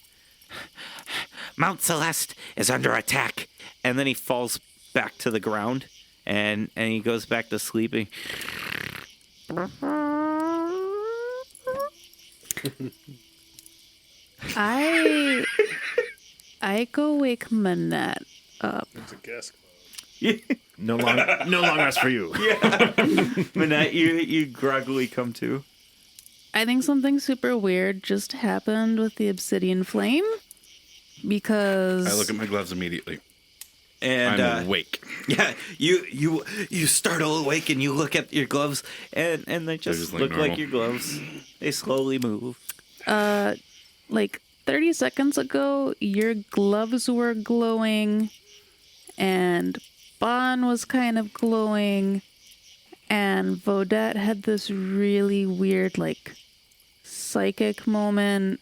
Mount Celeste is under attack. and then he falls back to the ground, and he goes back to sleeping. I go wake Manette up. No long rest for you. Manette, you groggily come to. I think something super weird just happened with the obsidian flame because I look at my gloves immediately. And I'm awake. yeah, you startle awake and you look at your gloves, and they just just like look like normal. your gloves. They slowly move. like 30 seconds ago, your gloves were glowing and Bon was kind of glowing, and Vodette had this really weird, like, psychic moment,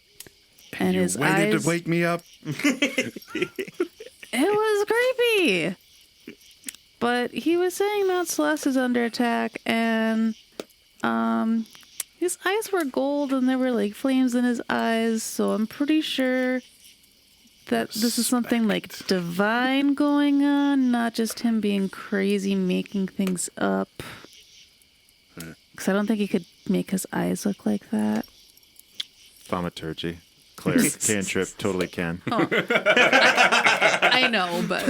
and You his waited eyes... to wake me up. It was creepy! But he was saying Mount Celeste is under attack, and his eyes were gold, and there were like flames in his eyes, so I'm pretty sure that this is something like divine going on, not just him being crazy making things up. Because I don't think he could make his eyes look like that. Thaumaturgy. Cleric cantrip totally can. I know, but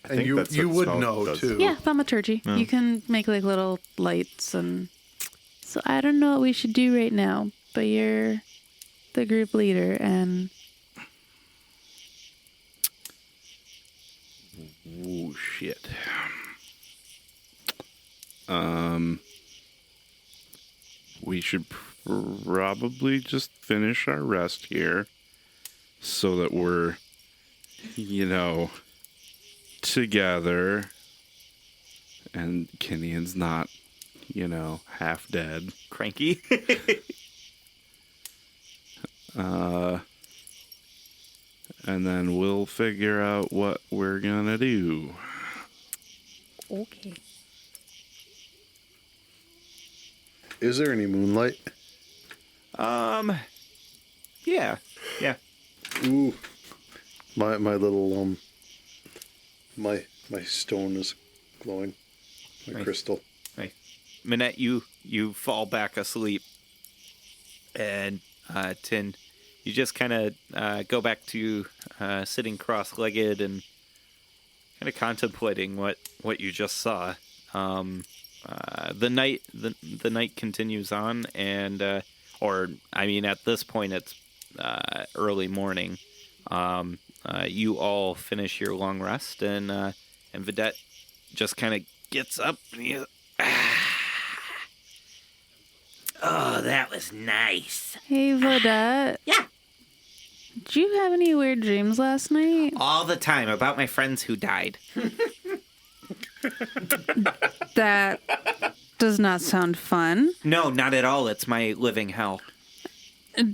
And you that's what would spell know does. too. yeah, thaumaturgy. You can make like little lights, and so I don't know what we should do right now, but you're the group leader, and Oh shit. We should probably just finish our rest here so that we're, together and Kinian's not, half dead. Cranky. And then we'll figure out what we're gonna do. okay. Is there any moonlight? Yeah. Ooh, my little my stone is glowing. My Nice. crystal. Right. Manette, you fall back asleep, and Tin, you just kind of go back to sitting cross-legged and kind of contemplating what you just saw. The night continues on, and at this point it's early morning. You all finish your long rest, and Vedette just kind of gets up. And Oh, that was nice. Hey, Vodette. Yeah. Did you have any weird dreams last night? All the time about my friends who died. That does not sound fun. No, not at all. It's my living hell.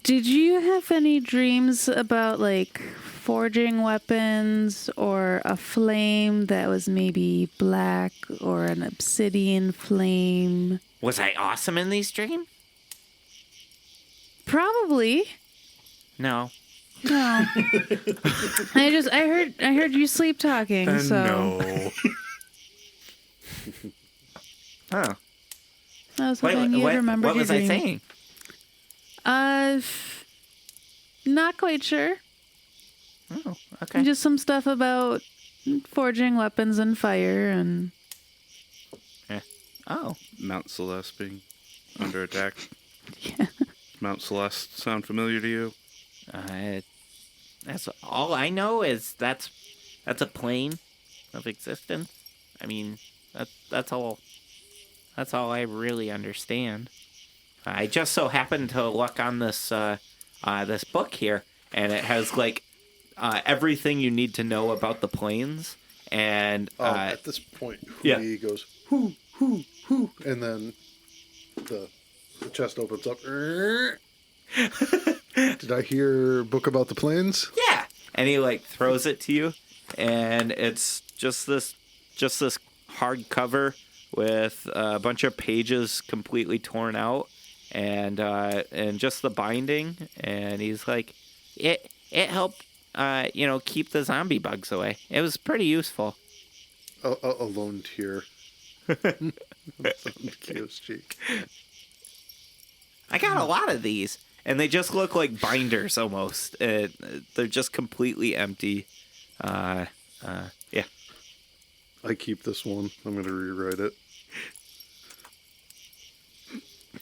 Did you have any dreams about, like, forging weapons or a flame that was maybe black or an obsidian flame? Was I awesome in these dreams? Probably. No. No. I heard you sleep talking, so No. Oh. I was hoping you'd remember what was I saying? Not quite sure. Oh, okay. Just some stuff about forging weapons and fire and Oh. Mount Celeste being under attack. yeah. Mount Celeste sound familiar to you? That's all I know is that's a plane of existence. I mean, that's all I really understand. I just so happened to look on this this book here, and it has like everything you need to know about the planes. And at this point, yeah. he goes, hoo, hoo, hoo, and then the chest opens up. Did I hear a book about the planes? yeah, and he like throws it to you, and it's just this hardcover with a bunch of pages completely torn out, and just the binding. And he's like, it helped keep the zombie bugs away. It was pretty useful. A lone tear. On Kyo's cheek. I got a lot of these, and they just look like binders almost. They're just completely empty. Yeah. I keep this one. I'm going to rewrite it.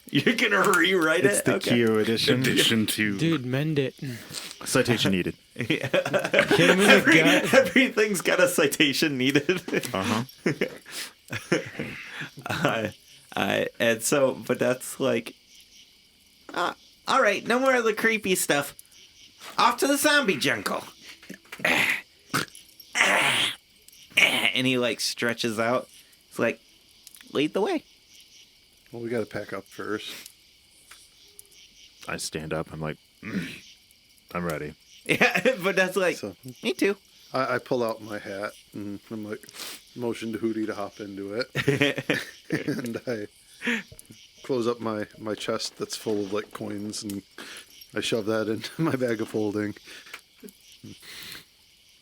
You're gonna rewrite It's it? the Kyo edition. Addition to Dude, mend it. Citation needed. Hit him in the gut. Everything's got a citation needed. And so, but that's like, all right, no more of the creepy stuff. Off to the zombie jungle. And he like stretches out. It's like, lead the way. Well, we got to pack up first. I stand up. I'm like, I'm ready. Yeah, but that's like, So me too. I pull out my hat and I'm like, motion to Hootie to hop into it. And I close up my chest that's full of like coins and I shove that into my bag of holding.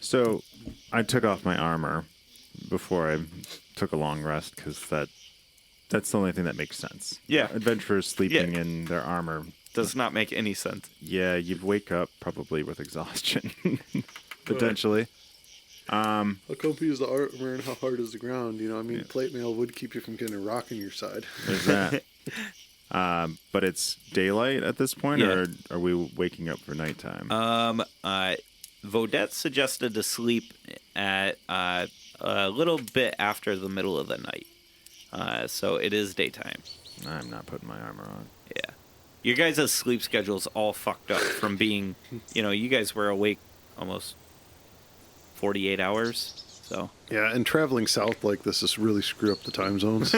So I took off my armor before I took a long rest because that's the only thing that makes sense. Yeah. Adventurers sleeping in their armor. Does not make any sense. Yeah, you'd wake up probably with exhaustion, potentially. How comfy is the armor and how hard is the ground? You know, I mean, plate mail would keep you from getting a rock in your side. There's that. But it's daylight at this point, Yeah. or are we waking up for nighttime? Vodette suggested to sleep at a little bit after the middle of the night. So it is daytime. I'm not putting my armor on. Yeah. Your guys' sleep schedule's all fucked up from being, you guys were awake almost 48 hours. So. Yeah, and traveling south like this is really screw up the time zones.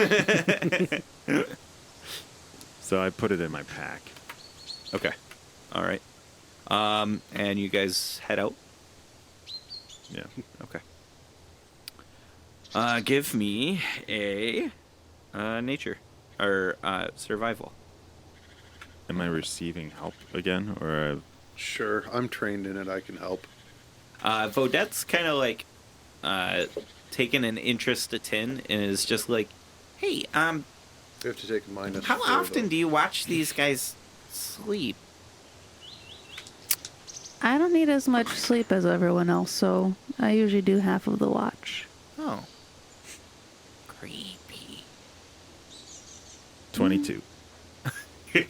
So I put it in my pack. Okay. All right. And you guys head out? Yeah. Okay. Give me a nature or survival. Am I receiving help again, or? Sure, I'm trained in it. I can help. Vodette's kind of like taken an interest to Tin and is just like, hey, You have to take a minus. how 4, often though. do you watch these guys sleep? I don't need as much sleep as everyone else, so I usually do half of the watch. Oh. Creepy. 22. I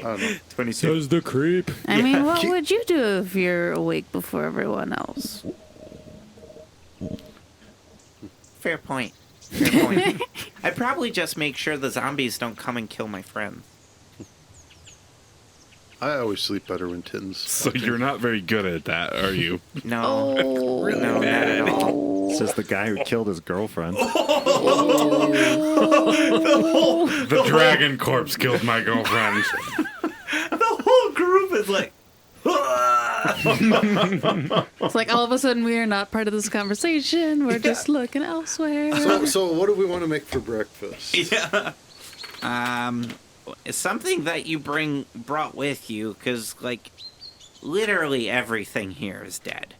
don't know. 22. So's the creep. I mean, what would you do if you're awake before everyone else? Fair point. Fair point. I'd probably just make sure the zombies don't come and kill my friends. I always sleep better when Tin's. So you're not very good at that, are you? No. Oh, No, not at all. It's just the guy who killed his girlfriend. The dragon corpse killed my girlfriend. The whole group is like, it's like all of a sudden we are not part of this conversation. We're just looking elsewhere. So what do we want to make for breakfast? yeah. Something that you brought with you, because, like, literally everything here is dead.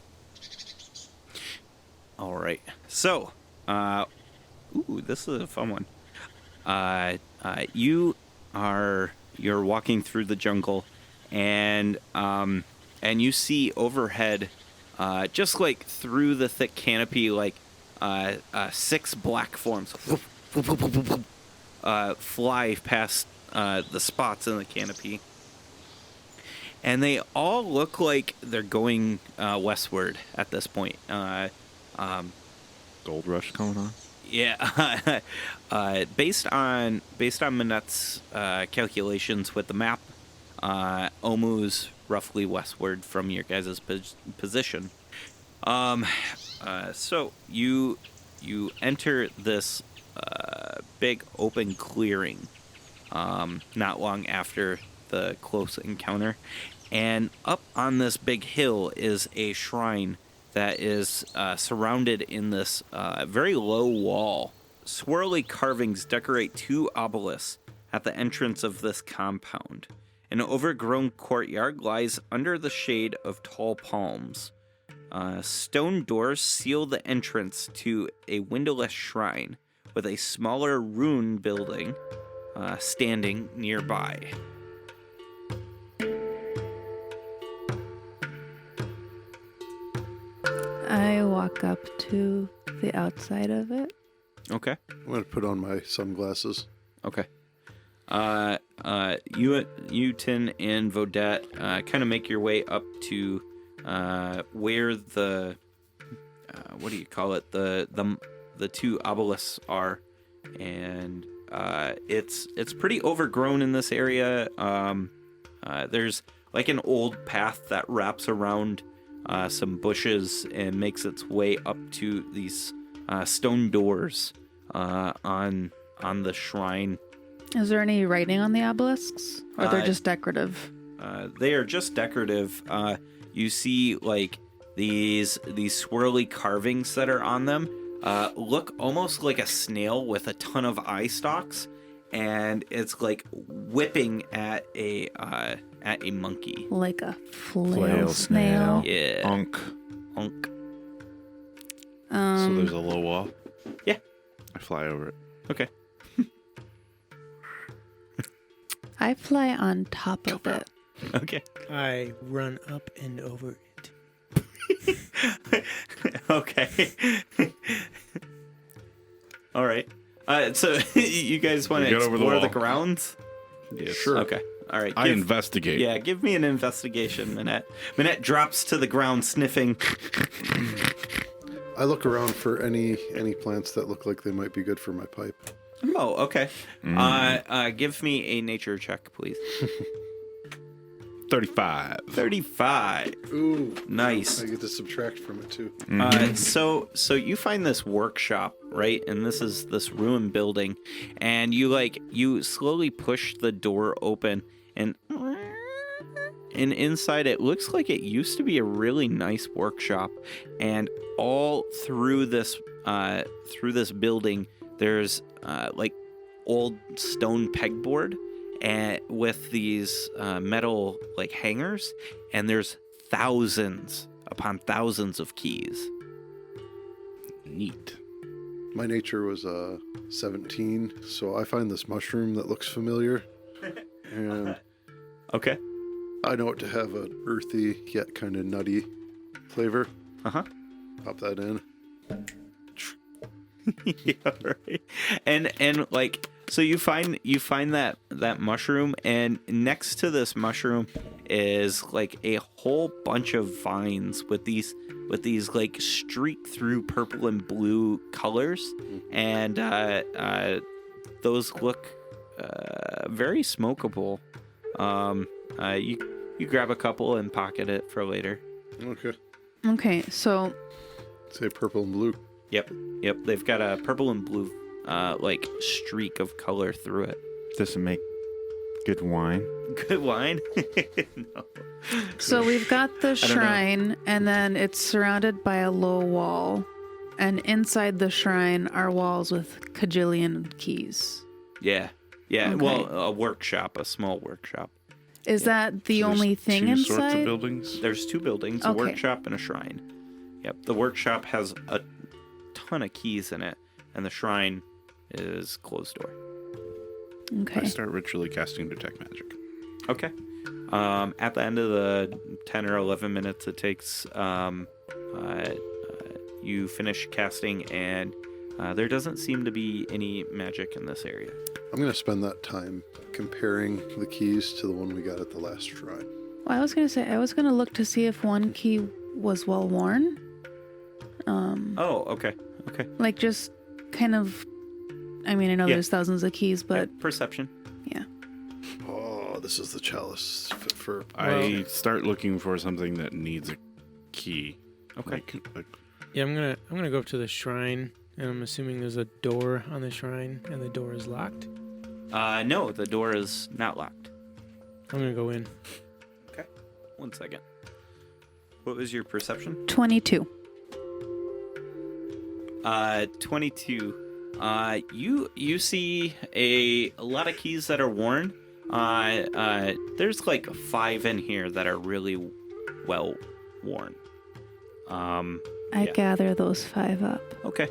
All right. So, this is a fun one. You're walking through the jungle, and you see overhead, just like through the thick canopy, like 6 black forms fly past the spots in the canopy, and they all look like they're going westward at this point. Gold rush going on. Yeah, based on Manette's calculations with the map, Omu's roughly westward from your guys' position. So you enter this big open clearing not long after the close encounter, and up on this big hill is a shrine that is surrounded in this very low wall. Swirly carvings decorate 2 obelisks at the entrance of this compound. An overgrown courtyard lies under the shade of tall palms. Stone doors seal the entrance to a windowless shrine, with a smaller rune building standing nearby. I walk up to the outside of it. Okay. I'm going to put on my sunglasses. Okay. You, Tin, and Vodette kind of make your way up to where the what do you call it? The 2 obelisks are, and it's pretty overgrown in this area. There's like an old path that wraps around some bushes and makes its way up to these stone doors on the shrine. Is there any writing on the obelisks? Or they're just decorative? They are just decorative. You see like these swirly carvings that are on them look almost like a snail with a ton of eye stalks, and it's like whipping at a monkey. Like a flail snail. Yeah. Unk. Unk. So there's a low wall? Yeah. I fly over it. Okay. I fly on top of it. Okay. I run up and over it. Okay. All right. So you guys want to get over the explore the wall. grounds? Yeah, Sure. Okay. All right. I investigate. Yeah, give me an investigation, Manette. Manette drops to the ground, sniffing. I look around for any plants that look like they might be good for my pipe. Oh, okay. Give me a nature check, please. 35. 35. Ooh, Nice. I get to subtract from it too. So you find this workshop, right? And this is this ruined building, and you slowly push the door open, and inside it looks like it used to be a really nice workshop, and all through this building there's like old stone pegboard and with these metal like hangers, and there's thousands upon thousands of keys. Neat. My nature was 17, so I find this mushroom that looks familiar, and Okay. I know it to have an earthy yet kind of nutty flavor. Uh-huh. Pop that in. Yeah, right. And like, so you find that mushroom, and next to this mushroom is like a whole bunch of vines with these like streak through purple and blue colors, and those look very smokable. you grab a couple and pocket it for later. Okay. Okay, so Say purple and blue. Yep. They've got a purple and blue, like streak of color through it. Does it make good wine? Good wine. No. So we've got the don't know. shrine, and then it's surrounded by a low wall. And inside the shrine are walls with cajillion keys. Yeah. Okay. Well, a small workshop. Is that the So there's only thing two sorts of inside? buildings. There's two buildings, Okay. a workshop and a shrine. Yep. The workshop has a ton of keys in it, and the shrine is closed door. I Okay. start ritually casting detect magic. Okay. At the end of the 10 or 11 minutes it takes, you finish casting, and there doesn't seem to be any magic in this area. I'm going to spend that time comparing the keys to the one we got at the last shrine. Well, I was going to say, I was going to look to see if one key was well worn. Oh, okay. Like just kind of, I mean, I know Yeah. there's thousands of keys, but Perception. yeah. Oh, this is the chalice fit for. I start looking for something that needs a key. Okay. Like Yeah, I'm gonna go up to the shrine, and I'm assuming there's a door on the shrine, and the door is locked. No, the door is not locked. I'm gonna go in. Okay. 1 second. What was your perception? 22. 22. You see a lot of keys that are worn. There's like 5 in here that are really well worn. I Yeah. gather those 5 up. Okay.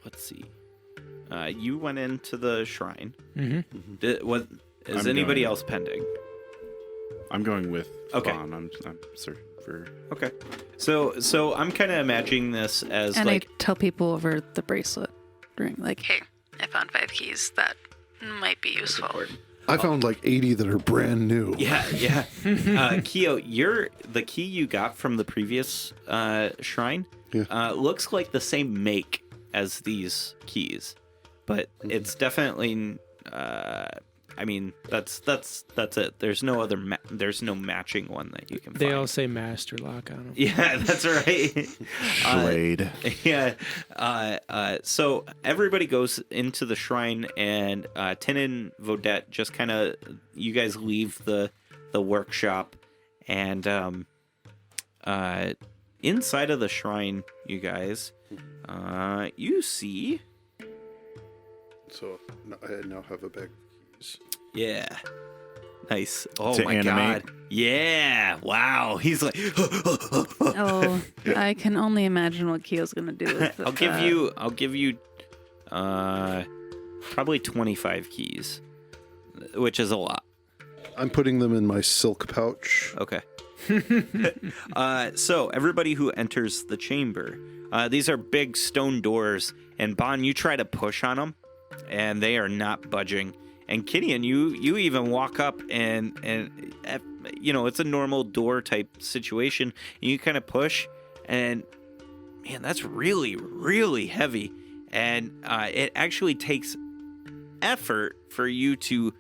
Let's see. You went into the shrine. Mm-hmm. What is I'm anybody going- else pending? I'm going with Okay. Vaughn. I'm searching for. Okay. So I'm kind of imagining this as And like I tell people over the bracelet ring, like, hey, I found 5 keys that might be useful. I found like 80 that are brand new. Yeah. Keo, the key you got from the previous shrine looks like the same make as these keys, but it's definitely. I mean, that's it. There's no other. There's no matching one that you can. They find. all say master lock on them. Yeah, that's right. Blade. Yeah. So everybody goes into the shrine, and Tin and Vodette just kind of, you guys leave the workshop, and inside of the shrine, you guys, you see. So I now have a bag of keys. Yeah. Nice. Oh To my animate? god. Yeah. Wow. He's like. Oh, I can only imagine what Keo's gonna do with I'll give you probably 25 keys, which is a lot. I'm putting them in my silk pouch. Okay. So everybody who enters the chamber, these are big stone doors, and Bon, you try to push on them, and they are not budging. And Kinian, you even walk up and it's a normal door type situation, and you kind of push, and man, that's really, really heavy, and it actually takes effort for you to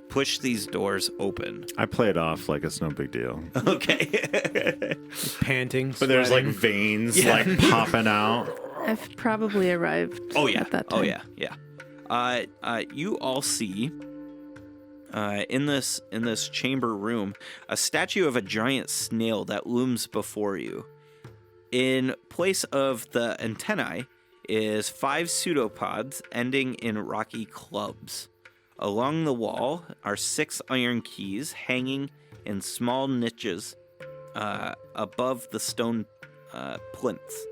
push these doors open. I play it off like it's no big deal. Okay. Panting. But there's like sweating. veins like popping out. I've probably arrived at that time. Oh yeah. You all see in this chamber room a statue of a giant snail that looms before you. In place of the antennae is 5 pseudopods ending in rocky clubs. Along the wall are 6 iron keys hanging in small niches above the stone plinths.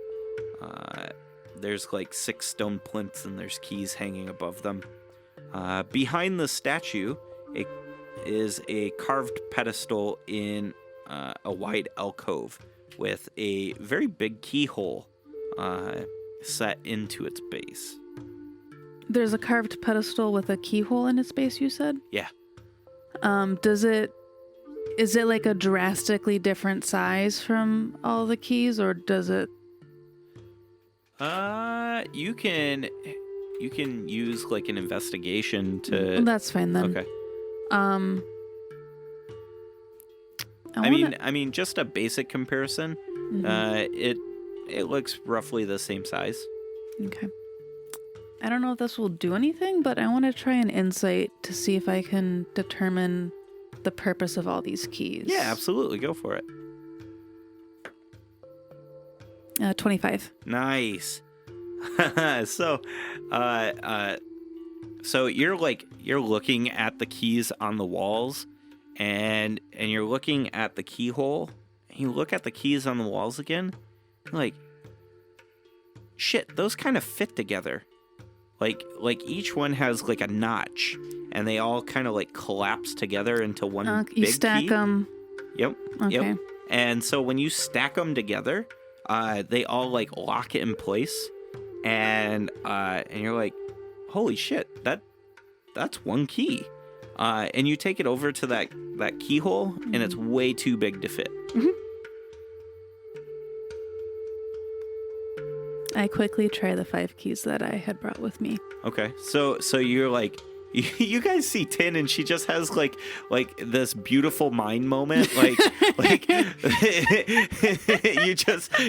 There's like 6 stone plinths, and there's keys hanging above them. Behind the statue is a carved pedestal in a wide alcove with a very big keyhole set into its base. There's a carved pedestal with a keyhole in its base, you said? Yeah. Is it like a drastically different size from all the keys, or does it? You can use like an investigation to. That's fine then. Okay. I mean, just a basic comparison. It looks roughly the same size. Okay. I don't know if this will do anything, but I want to try an insight to see if I can determine the purpose of all these keys. Yeah, absolutely. Go for it. 25. Nice. So you're looking at the keys on the walls, and you're looking at the keyhole. And you look at the keys on the walls again. You're like, shit, those kind of fit together. Like each one has like a notch, and they all kind of like collapse together into one big You stack key. them. Yep. Okay. Yep. And so when you stack them together, they all like lock in place, and you're like, holy shit, that's one key. And you take it over to that keyhole, and it's way too big to fit. Mm-hmm. I quickly try the 5 keys that I had brought with me. Okay, so you're like, you guys see Tin, and she just has like this beautiful mind moment, like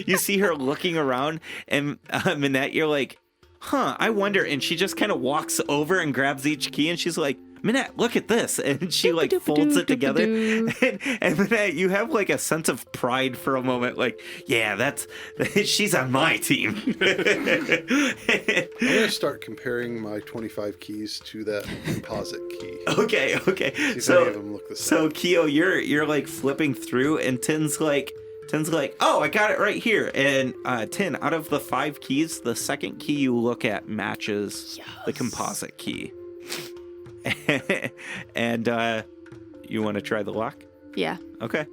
you see her looking around, and Minette, you're like, huh, I wonder, and she just kind of walks over and grabs each key, and she's like, Minette, look at this, and she like folds it together, and Minette, you have like a sense of pride for a moment, like, yeah, she's on my team. I'm gonna start comparing my 25 keys to that composite key. Okay. See if So any of them look the same. So Keo, you're like flipping through, and Tin's like, oh, I got it right here. And Tin, out of the 5 keys, the second key you look at matches the composite key. And you want to try the lock? Yeah. Okay.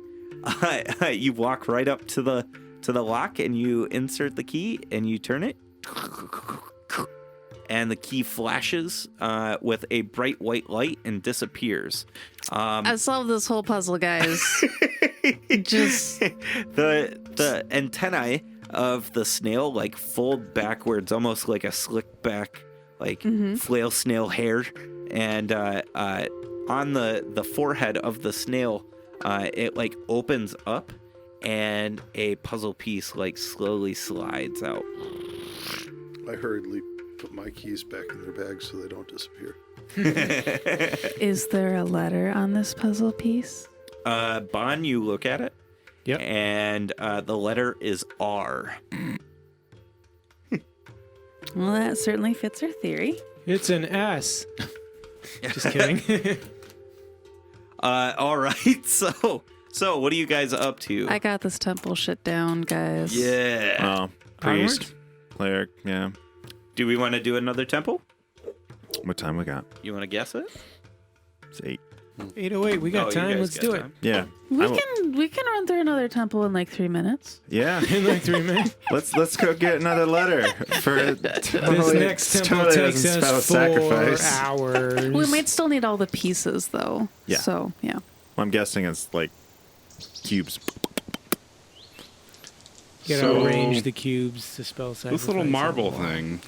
You walk right up to the lock, and you insert the key, and you turn it, and the key flashes with a bright white light and disappears. I solved this whole puzzle, guys. Just the antennae of the snail like fold backwards, almost like a slick back, like flail snail hair, and on the forehead of the snail, it like opens up, and a puzzle piece like slowly slides out. I hurriedly put my keys back in their bags so they don't disappear. Is there a letter on this puzzle piece? Bon, you look at it. Yep. And the letter is R. Well, that certainly fits our theory. It's an S. Just kidding. All right. So what are you guys up to? I got this temple shit down, guys. Yeah. Oh, priest, Onwards? cleric, yeah. Do we want to do another temple? What time we got? You want to guess it? It's 8. 808. We got Oh, you time. guys Let's got do time. Yeah. We can run through another temple in like 3 minutes. Yeah. it in like 3 minutes. Let's go get another letter for This next temple takes us 4 hours. We might still need all the pieces, though. Yeah. So, yeah. I'm guessing it's like cubes. You gotta So- arrange the cubes to spell sacrifice. This little marble thing,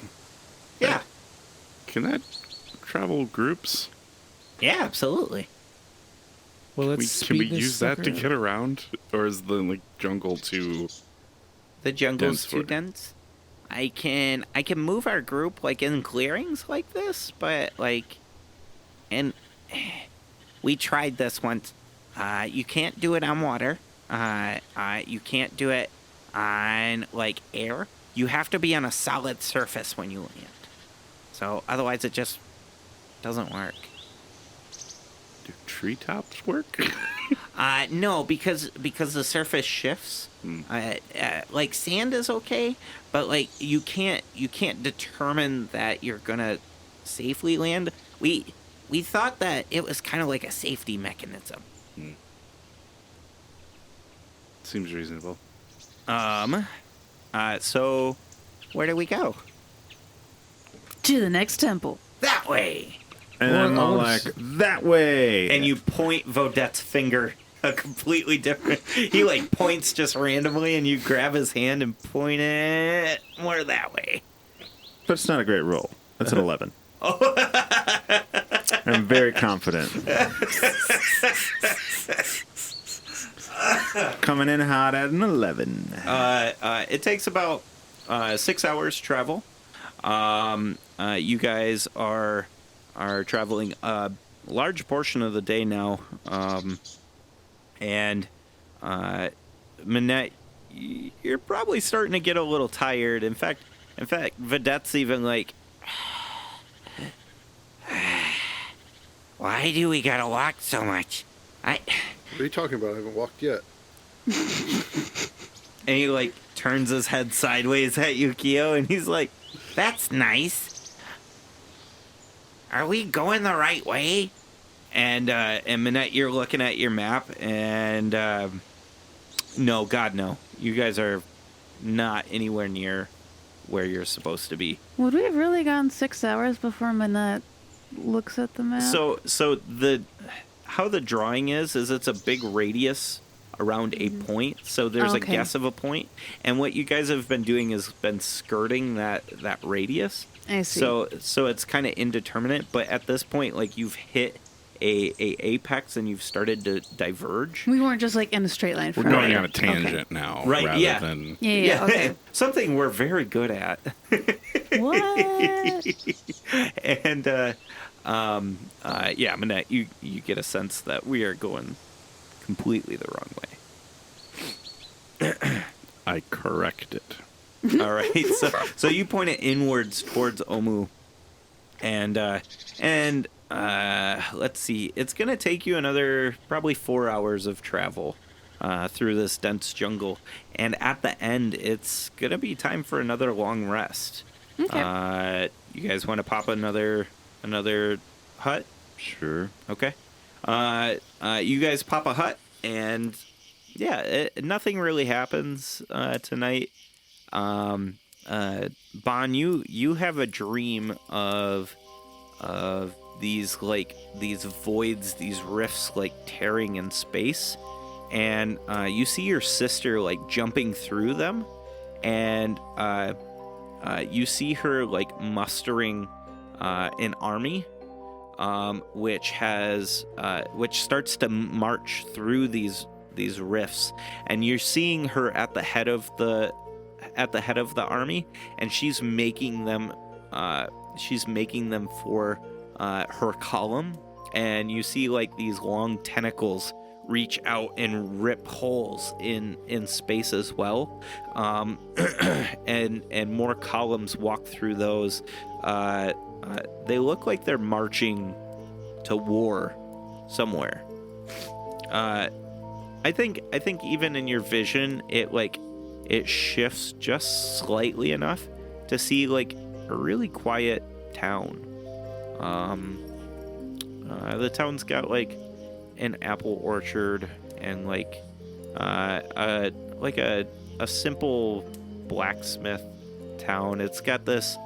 Yeah. can that travel groups? Yeah, absolutely. Well, let's Can we speed this use that to sucker up. get around? Or is the like jungle too... The jungle's Dense too for it. dense. I can move our group like in clearings like this, but like, and we tried this once. You can't do it on water. You can't do it on like air. You have to be on a solid surface when you land. So otherwise, it just doesn't work. Do treetops work? No, because the surface shifts. Like sand is okay, but like you can't determine that you're gonna safely land. We thought that it was kind of like a safety mechanism. Seems reasonable. So where do we go? To the next temple. That way. And I'm all like, that way. And you point Vodette's finger a completely different. He like points just randomly, and you grab his hand and point it more that way. But it's not a great roll. That's an 11. I'm very confident. Coming in hot at an 11. It takes about 6 hours travel. You guys are traveling a large portion of the day now, and Minette, you're probably starting to get a little tired. In fact, Vedette's even like, Why do we gotta walk so much? What are you talking about? I haven't walked yet. and he like turns his head sideways at Yukio, and he's like, That's nice. Are we going the right way? and Minette, you're looking at your map, and no, God, no, you guys are not anywhere near where you're supposed to be. Would we have really gone 6 hours before Minette looks at the map? So how the drawing is it's a big radius around a point. So there's a guess of a point, and what you guys have been doing is been skirting that radius. I see. So it's kind of indeterminate, but at this point, like, you've hit a apex and you've started to diverge. We weren't just like in a straight line. We're forever. going on a tangent now, Right, rather yeah. than Yeah. Okay. Something we're very good at. What? And yeah, Minette, you get a sense that we are going completely the wrong way. I correct it. All right, so you point it inwards towards Omu, and let's see, it's gonna take you another probably 4 hours of travel through this dense jungle, and at the end, it's gonna be time for another long rest. Okay. You guys want to pop another hut? Sure. Okay. You guys pop a hut, and yeah, nothing really happens tonight. Bon, you have a dream of these voids, these rifts like tearing in space, and you see your sister like jumping through them, and you see her like mustering an army, which starts to march through these rifts, and you're seeing her at the head of the army, and she's making them for her column, and you see like these long tentacles reach out and rip holes in space as well, and more columns walk through those. They look like they're marching to war somewhere. I think even in your vision, it shifts just slightly enough to see like a really quiet town. The town's got like an apple orchard and like a simple blacksmith town. It's got this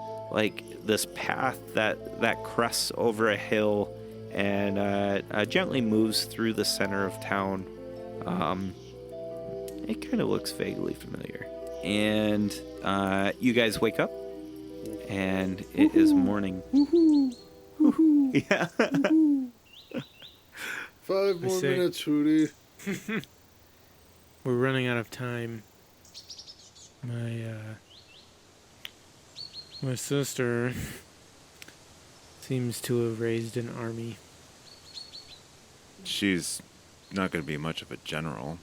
path that crests over a hill and gently moves through the center of town. It kind of looks vaguely familiar. And you guys wake up, and it is morning. Yeah. 5 more say- minutes, Hootie. We're running out of time. My sister seems to have raised an army. She's not going to be much of a general.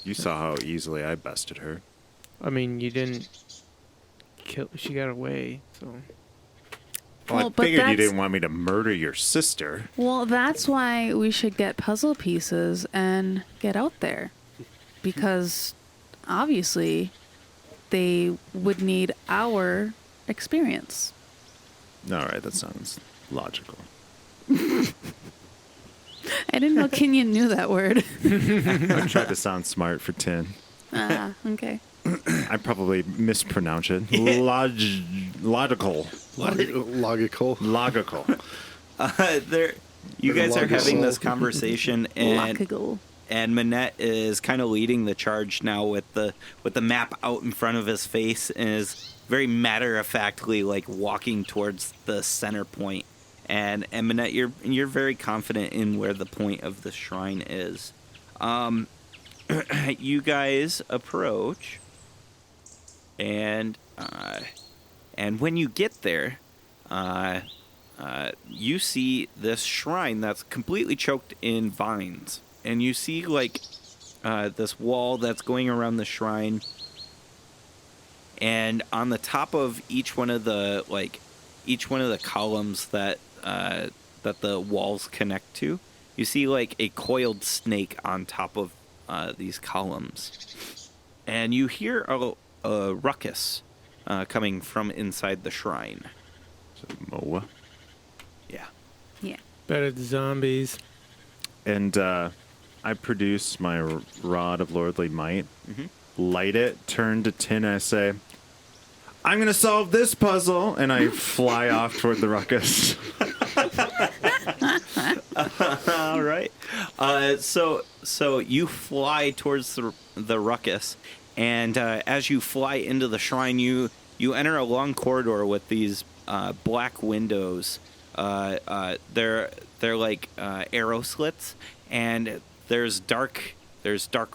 You saw how easily I bested her. I mean, you didn't kill. She got away, so. Well, I Well, but figured you that's- didn't want me to murder your sister. Well, that's why we should get puzzle pieces and get out there. Because obviously they would need our experience. All right, that sounds logical. I didn't know Kenyon knew that word. I tried to sound smart for 10. Ah, okay. I probably mispronounce it. Logical. Logical. Logical. You guys are having this conversation, and Logical. Manette is kind of leading the charge now with the map out in front of his face, and is very matter-of-factly like walking towards the center point. And Manette, you're very confident in where the point of the shrine is. You guys approach, and when you get there, you see this shrine that's completely choked in vines, and you see like this wall that's going around the shrine, and on the top of each one of the columns that the walls connect to, you see like a coiled snake on top of these columns, and you hear a ruckus coming from inside the shrine. Moa. Yeah. Yeah. Bet it's zombies. And I produce my rod of lordly might, light it, turn to tin, and I say, I'm going to solve this puzzle, and I fly off toward the ruckus. All right. So you fly towards the ruckus, and as you fly into the shrine, you enter a long corridor with these black windows. They're like arrow slits, and there's dark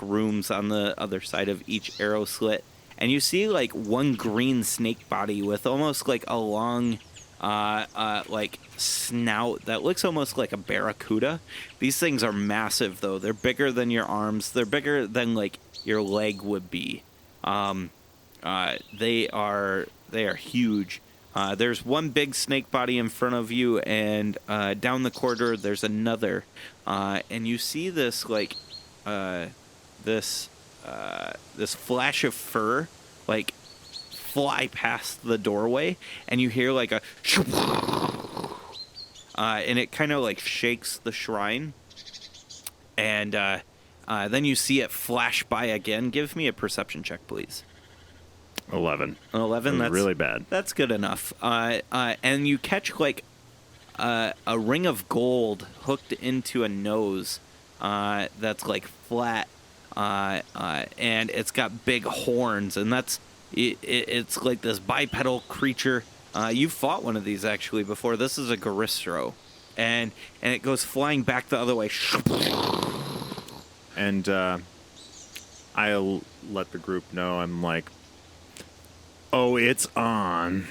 rooms on the other side of each arrow slit, and you see like one green snake body with almost like a long like snout that looks almost like a barracuda. These things are massive, though. They're bigger than your arms. They're bigger than like your leg would be. They are huge. There's one big snake body in front of you, and down the corridor there's another, and you see this like this flash of fur like fly past the doorway, and you hear like a and it kind of like shakes the shrine, and then you see it flash by again. Give me a perception check, please. 11. 11. That's really bad. That's good enough. And you catch like a ring of gold hooked into a nose that's like flat, and it's got big horns, and it's like this bipedal creature. You've fought one of these actually before. This is a Goristro, and it goes flying back the other way. And I'll let the group know. I'm like, oh, it's on.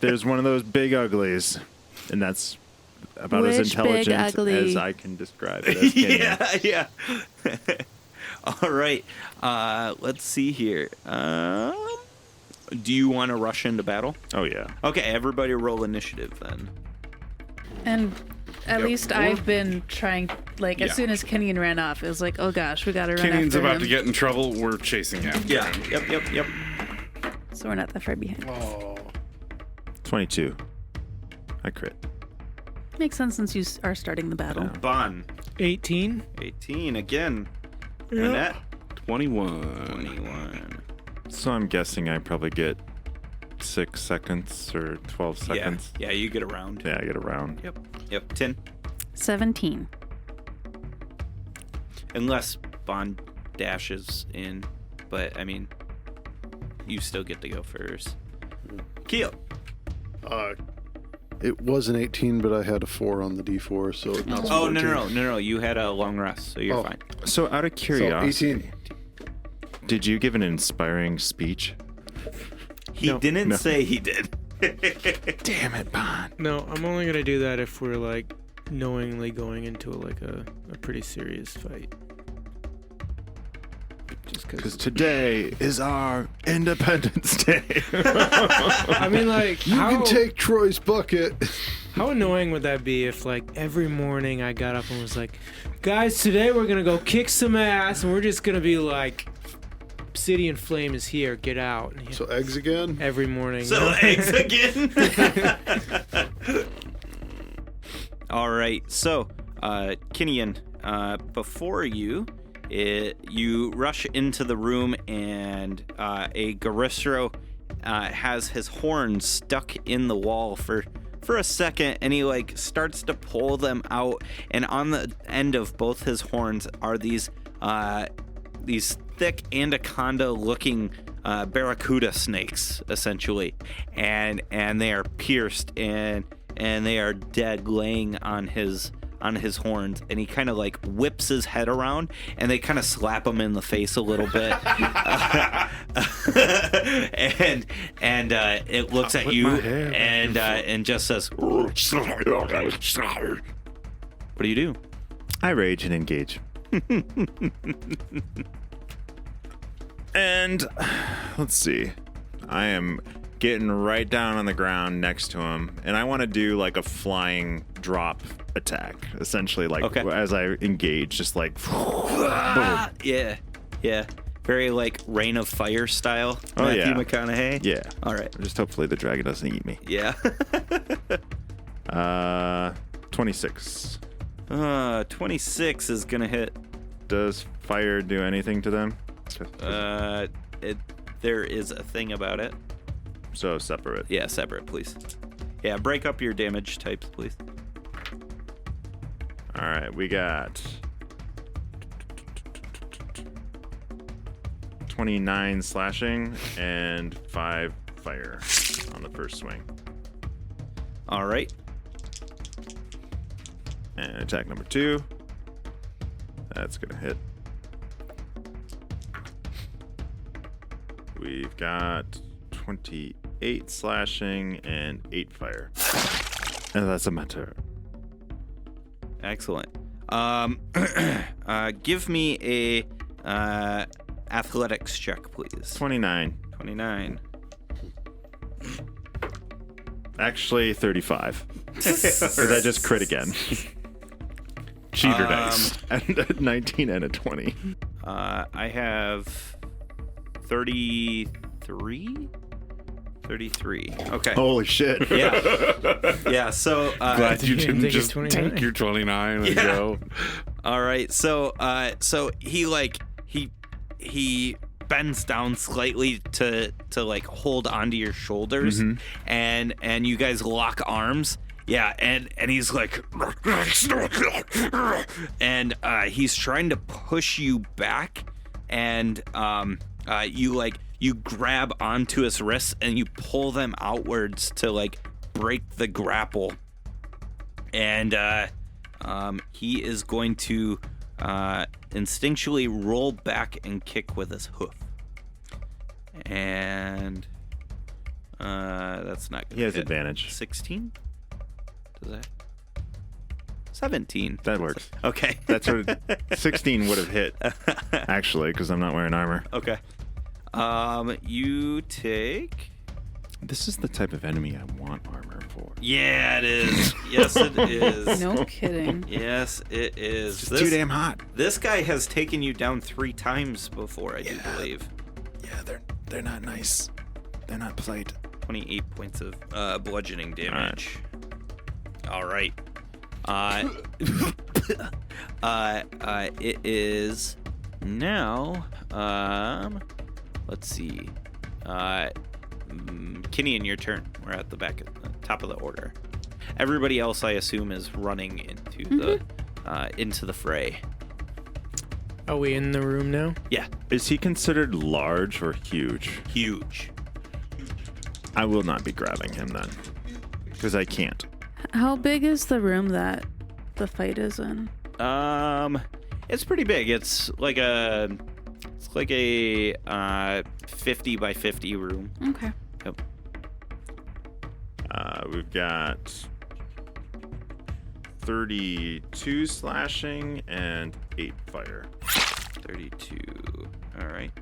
There's one of those big uglies, and that's about as Which big intelligent ugly? as I can describe it as getting. Yeah. All right. Let's see here. Do you want to rush into battle? Oh yeah. Okay, everybody roll initiative then. And at least I've been trying, like, as Yeah. soon as Kenyon ran off, it was like, oh gosh, we gotta run Kenyon's after about him. to get in trouble. We're chasing after him. Yep. So we're not that far behind. Oh, 22. I crit. Makes sense since you are starting the battle. Bon. 18. 18 again. Annette. 21. 21. So I'm guessing I probably get 6 seconds or 12 seconds. Yeah, you get around. Yeah, I get around. Yep. 10. 17. Unless Bond dashes in, but I mean, you still get to go first. Keo. it was an 18, but I had a 4 on the D4, so it's not. Oh, no. You had a long rest, so you're Oh. fine. So out of So curiosity, 18. did you give an inspiring speech? He didn't say he did. Damn it, Bond. No, I'm only gonna do that if we're like knowingly going into a pretty serious fight. Just Because because. today is our Independence Day. I mean, like, You can take Troy's bucket. how annoying would that be if, like, every morning I got up and was like, guys, today we're gonna go kick some ass, and we're just gonna be like, Obsidian Flame is here, get out. And So eggs again? every morning. So eggs again. All right. So, Kenyon, before you rush into the room, and a Goristro has his horns stuck in the wall for a second, and he like starts to pull them out, and on the end of both his horns are these thick anaconda-looking barracuda snakes, essentially, and they are pierced and they are dead, laying on his horns, and he kind of like whips his head around, and they kind of slap him in the face a little bit, and it looks at you and just says, "What do you do?" I rage and engage. And let's see. I am getting right down on the ground next to him, and I want to do like a flying drop attack, essentially, like as I engage, just like yeah, very like Rain of Fire style. Matthew McConaughey. Yeah. All right. Just hopefully the dragon doesn't eat me. Yeah. 26. 26 is gonna hit. Does fire do anything to them? There is a thing about it. So separate. Yeah, separate, please. Yeah, break up your damage types, please. All right, we got 29 slashing and 5 fire on the first swing. All right. And attack number 2. That's gonna hit. We've got 28 slashing and 8 fire. And that's a matter. Excellent. Give me a athletics check, please. 29. 29. Actually, 35. Because I just crit again. Cheater dice. And a 19 and a 20. I have 33? 33. Okay. Holy shit. Yeah, so... Glad you didn't take just 29. take your 29 and go. All right, so he bends down slightly to like hold onto your shoulders, and you guys lock arms. Yeah, and he's like, and he's trying to push you back, and you grab onto his wrists and you pull them outwards to like break the grapple, and he is going to instinctually roll back and kick with his hoof, and that's not good. He has advantage. 16? Does that? 17. That works. Okay. That's what 16 would have hit, actually, because I'm not wearing armor. Okay. You take... This is the type of enemy I want armor for. Yeah, it is. Yes, it is. No kidding. Yes, it is. It's too damn hot. This guy has taken you down 3 times before, I do believe. Yeah, they're not nice. They're not polite. 28 points of bludgeoning damage. All right. It is now. Let's see. Kinian, your turn. We're at the top of the order. Everybody else, I assume, is running into the fray. Are we in the room now? Yeah, Is he considered large or huge? huge. I will not be grabbing him then, because I can't. How big is the room that the fight is in? It's pretty big. It's like a 50 by 50 room. Okay. Yep. We've got 32 slashing and 8 fire 32. All right.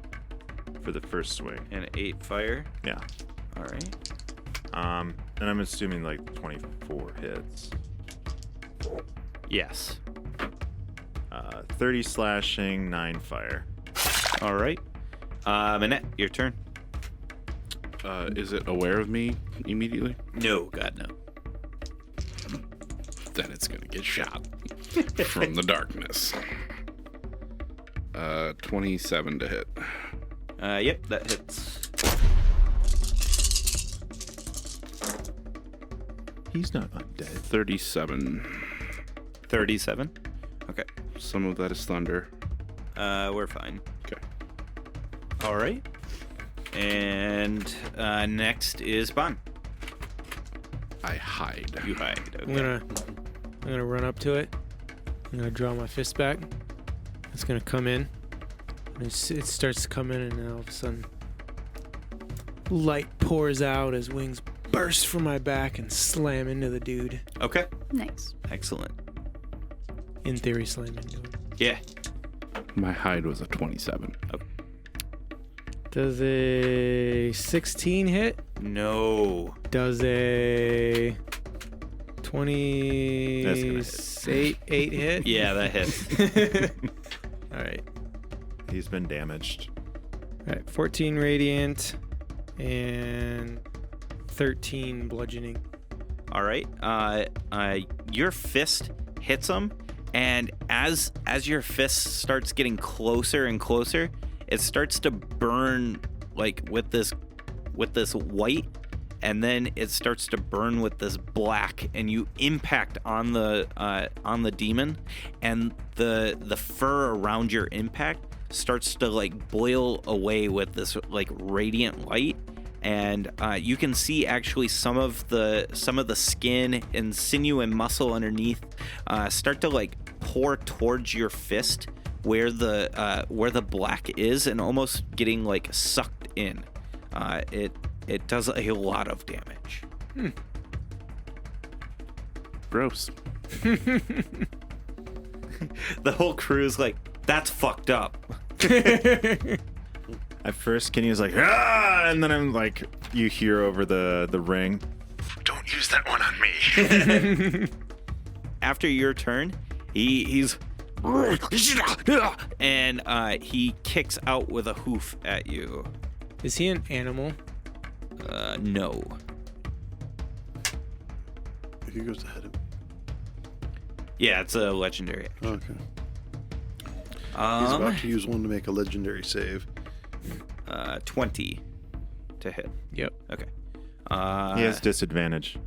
for the first swing. And 8 fire. Yeah. All right. And I'm assuming like 24 hits. Yes. 30 slashing, 9 fire. All right. Annette, your turn. Is it aware of me immediately? No, God, no. Then it's gonna get shot from the darkness. 27 to hit. Yep, that hits. He's not undead. 37. 37. Okay. Some of that is thunder. We're fine. Okay. All right. And next is Bon. I hide. You hide. I'm Okay. gonna run up to it. I'm gonna draw my fist back. It's gonna come in. And it starts to come in, and then all of a sudden, light pours out as wings burst from my back and slam into the dude. Okay. Nice. Excellent. In theory, slam into him. Yeah. My hide was a 27. Does a 16 hit? No. Does a That's gonna hit. 8 hit? Yeah, that hits. All right. He's been damaged. All right. 14 radiant and 13 bludgeoning. All right. Your fist hits him, and as your fist starts getting closer and closer, it starts to burn like with this white, and then it starts to burn with this black, and you impact on the demon, and the fur around your impact starts to like boil away with this like radiant light. And you can see actually some of the skin and sinew and muscle underneath start to like pour towards your fist where the black is, and almost getting like sucked in. It does a lot of damage. Gross. The whole crew's like, that's fucked up. At first, Kenny was like, ah! And then I'm like, you hear over the ring, don't use that one on me. After your turn, he's and he kicks out with a hoof at you. Is he an animal? No. He goes ahead of me. Yeah, it's a legendary. Okay. He's about to use one to make a legendary save. 20 to hit. Yep. Okay. He has disadvantage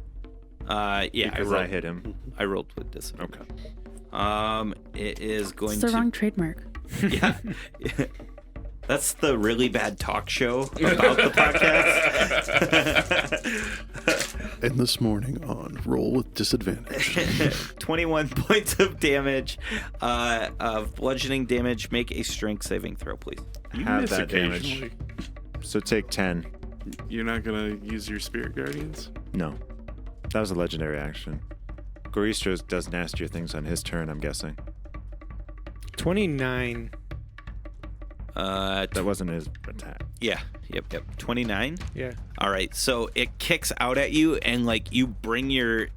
Yeah, because I hit him. I rolled with disadvantage. Okay. It is going It's the to. wrong trademark. Yeah. That's the really bad talk show about the podcast. And this morning on Roll with Disadvantage. 21 points of damage, of bludgeoning damage. Make a strength saving throw, please. You Have miss that damage. occasionally. So take 10. You're not gonna use your spirit guardians? No. That was a legendary action. Gory does nastier things on his turn, I'm guessing. 29. That wasn't his attack. Yeah. Yep. 29. Yeah. All right. So it kicks out at you, and like you bring your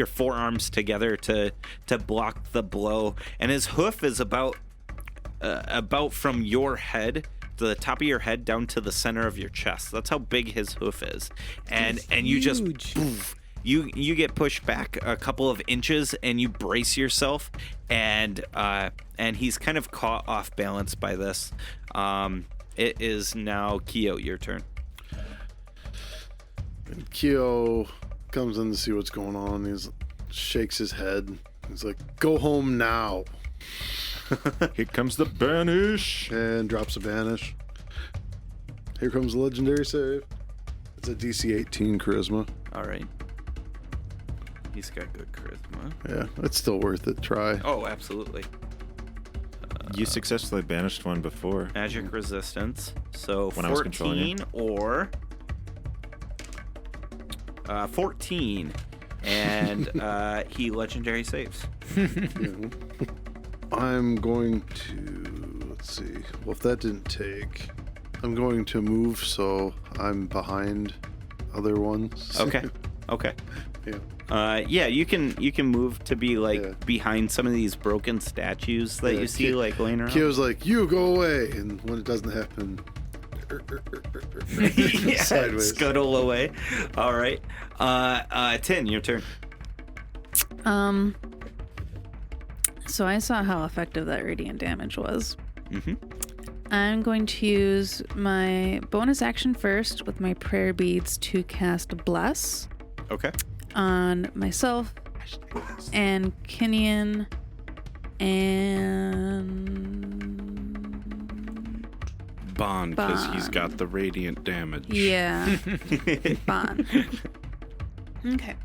forearms together to block the blow, and his hoof is about from your head to the top of your head down to the center of your chest. That's how big his hoof is, and you just huge. poof, you get pushed back a couple of inches, and you brace yourself, and he's kind of caught off balance by this. It is now Kyo, your turn. And Kyo comes in to see what's going on. He shakes his head. He's like, "Go home now." Here comes the banish. And drops a banish. Here comes the legendary save. It's a DC 18 charisma. All right. He's got good charisma. Yeah, it's still worth it. Try. Oh, absolutely. You successfully banished one before. Magic resistance. So When I was controlling 14 or 14, and he legendary saves. Yeah. I'm going to, let's see. Well, if that didn't take, I'm going to move so I'm behind other ones. Okay. Okay. Yeah. Yeah, you can move to be like Yeah. behind some of these broken statues that Yeah, you see like laying around. Kyo's like, "You go away," and when it doesn't happen, Yeah, sideways. scuttle away. All right. 10, your turn. So I saw how effective that radiant damage was. Mm-hmm. I'm going to use my bonus action first with my prayer beads to cast Bless Okay. on myself and Kenyan And Bond, because he's got the radiant damage. yeah, Bon. Okay.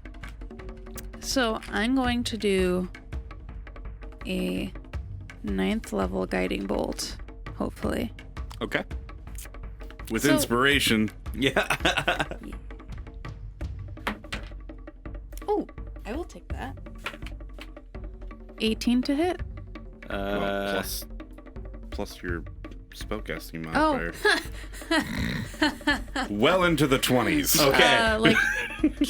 So I'm going to do a 9th level guiding bolt, hopefully. Okay. With So- inspiration. Yeah. Oh, I will take that. 18 to hit. Well, plus your spellcasting Oh. modifier. Well into the 20s. Okay. Like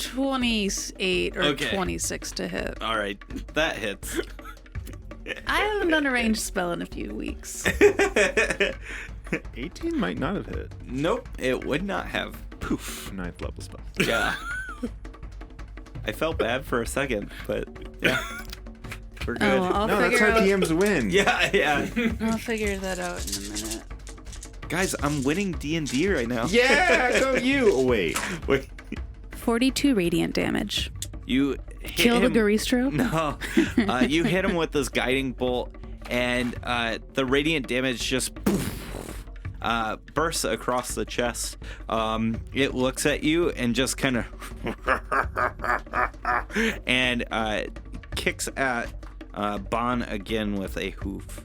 28 or Okay. 26 to hit. All right. That hits. I haven't done a ranged spell in a few weeks. 18 might not have hit. Nope. It would not have. Poof. 9th level spell. Yeah. I felt bad for a second, but yeah. We're good. Oh, I'll No, that's figure how out. DMs win. Yeah. I'll figure that out in a minute. Guys, I'm winning D&D right now. Yeah, go you. Oh, wait. 42 radiant damage. You hit Kill the him. Garistro? No. You hit him with this guiding bolt, and the radiant damage just bursts across the chest. It looks at you and just kind of and kicks at Bon again with a hoof.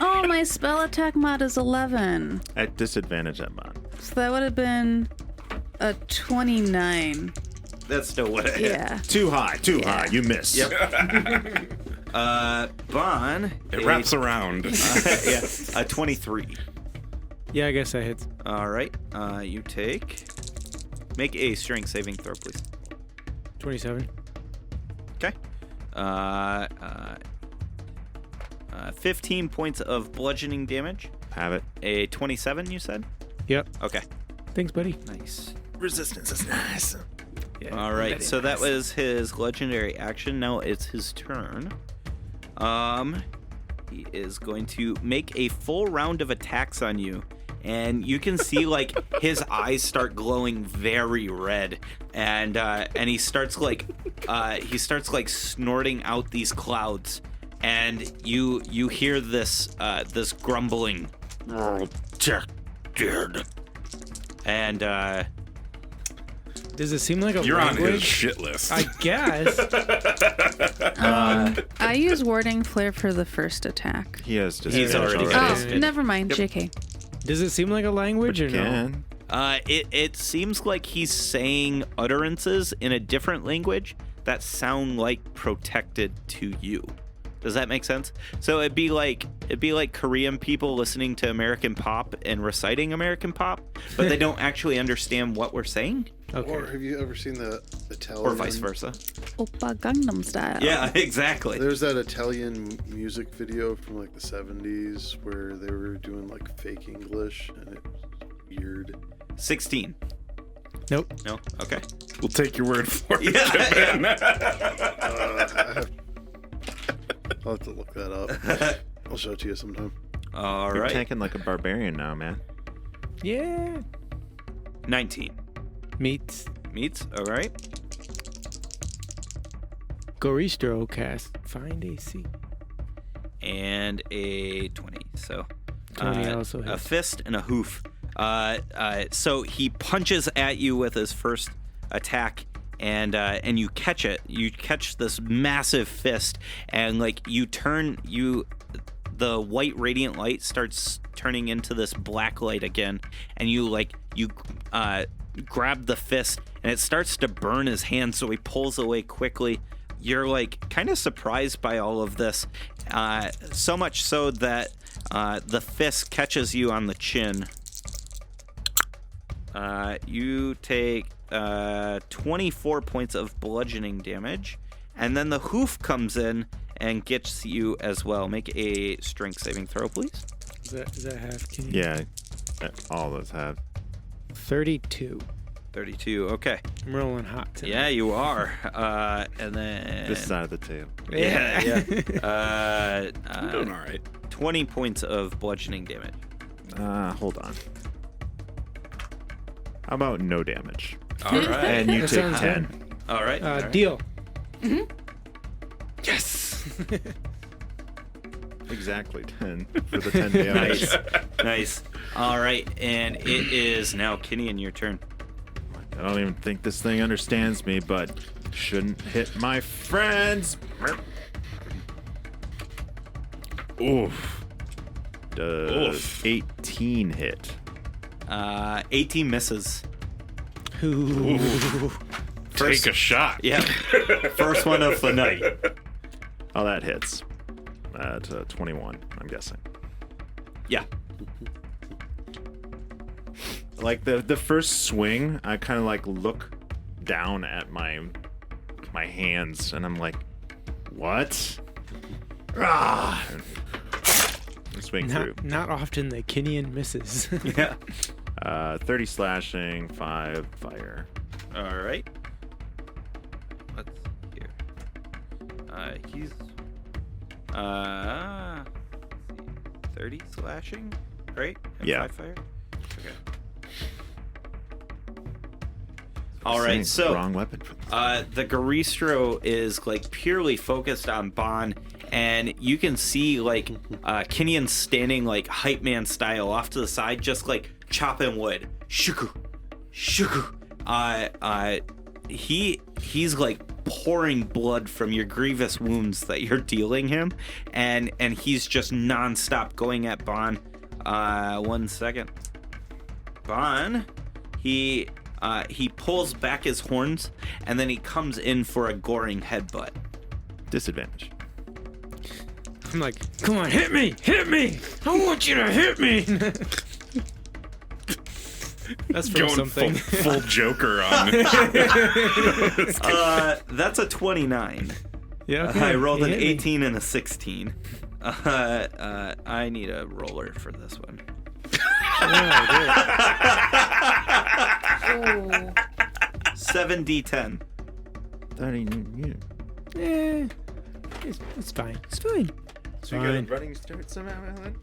Oh, my spell attack mod is 11. At disadvantage at Bond. So that would have been a 29. That's still what it hit. Yeah. Too high. You miss. Yep. Bon. It wraps around. Yeah, a 23. Yeah, I guess that hits. All right. You make a strength saving throw, please. 27. Okay. 15 points of bludgeoning damage. Have it. A 27, you said? Yep. Okay. Thanks, buddy. Nice. Resistance is nice. Yeah, All right. very So that nice. was his legendary action. Now it's his turn. He is going to make a full round of attacks on you. And you can see like his eyes start glowing very red, and he starts like snorting out these clouds, and you hear this grumbling, and Does it seem like a You're on his language? shit list. I guess. I use Warding Flare for the first attack. He has He's already Oh, got it. never mind. JK. Does it seem like a language or no? Can. It seems like he's saying utterances in a different language that sound like protected to you. Does that make sense? So it'd be like Korean people listening to American pop and reciting American pop, but they don't actually understand what we're saying, Okay. Or have you ever seen the Italian? or vice versa. Oppa Gangnam Style. Yeah, exactly. There's that Italian music video from like the 70s where they were doing like fake English and it was weird. 16. Nope. No. Okay. We'll take your word for it. I'll have to look that up. I'll show it to you sometime. All You're right. tanking like a barbarian now, man. Yeah. 19 Meets meets. All right. Goristro cast. Find AC. And a 20. So 20 also a hits. fist and a hoof. So he punches at you with his first attack, and you catch it. You catch this massive fist, and like the white radiant light starts turning into this black light again, and you grab the fist, and it starts to burn his hand. So he pulls away quickly. You're like kind of surprised by all of this, so much so that the fist catches you on the chin. You take 24 points of bludgeoning damage, and then the hoof comes in and gets you as well. Make a strength saving throw, please. Is that half? Can you? Yeah. All those have. 32. 32. Okay. I'm rolling hot tonight. Yeah, you are. And then This side of the table. Yeah. I'm doing all right. 20 points of bludgeoning damage. Hold on. How about no damage? All right. And you That take sounds 10. good. All right. Deal. Yes. Exactly 10 for the 10 damage. Nice. All right, and it is now Kinian, your turn. I don't even think this thing understands me, but shouldn't hit my friends. Oof. Does 18 hit? 18 misses. Take a shot. Yeah. First one of the night. Oh, that hits. At 21, I'm guessing. Yeah. Like the first swing, I kind of like look down at my hands, and I'm like, what? Ah! And swing through. Not often the Kinian misses. Yeah. 30 slashing, 5 fire. All right. Let's see here. He's 30 slashing, right? And Yeah. 5 fire. Okay. All right. So Wrong weapon for this. the Garistro is like purely focused on Bon, and you can see like Kinian standing like hype man style off to the side, just like chopping wood. Shuku, shuku. He's like pouring blood from your grievous wounds that you're dealing him, and he's just nonstop going at Bon. 1 second. Bon, he pulls back his horns, and then he comes in for a goring headbutt. Disadvantage. I'm like, come on, hit me! I want you to hit me! That's from Going something. full Joker on. That's a 29. Yeah, okay. I rolled an Hit me. 18 and a 16. I need a roller for this one. Ooh. 7d10. 30. Yeah, it's fine. It's fine. It's fine. running start somehow, Alan?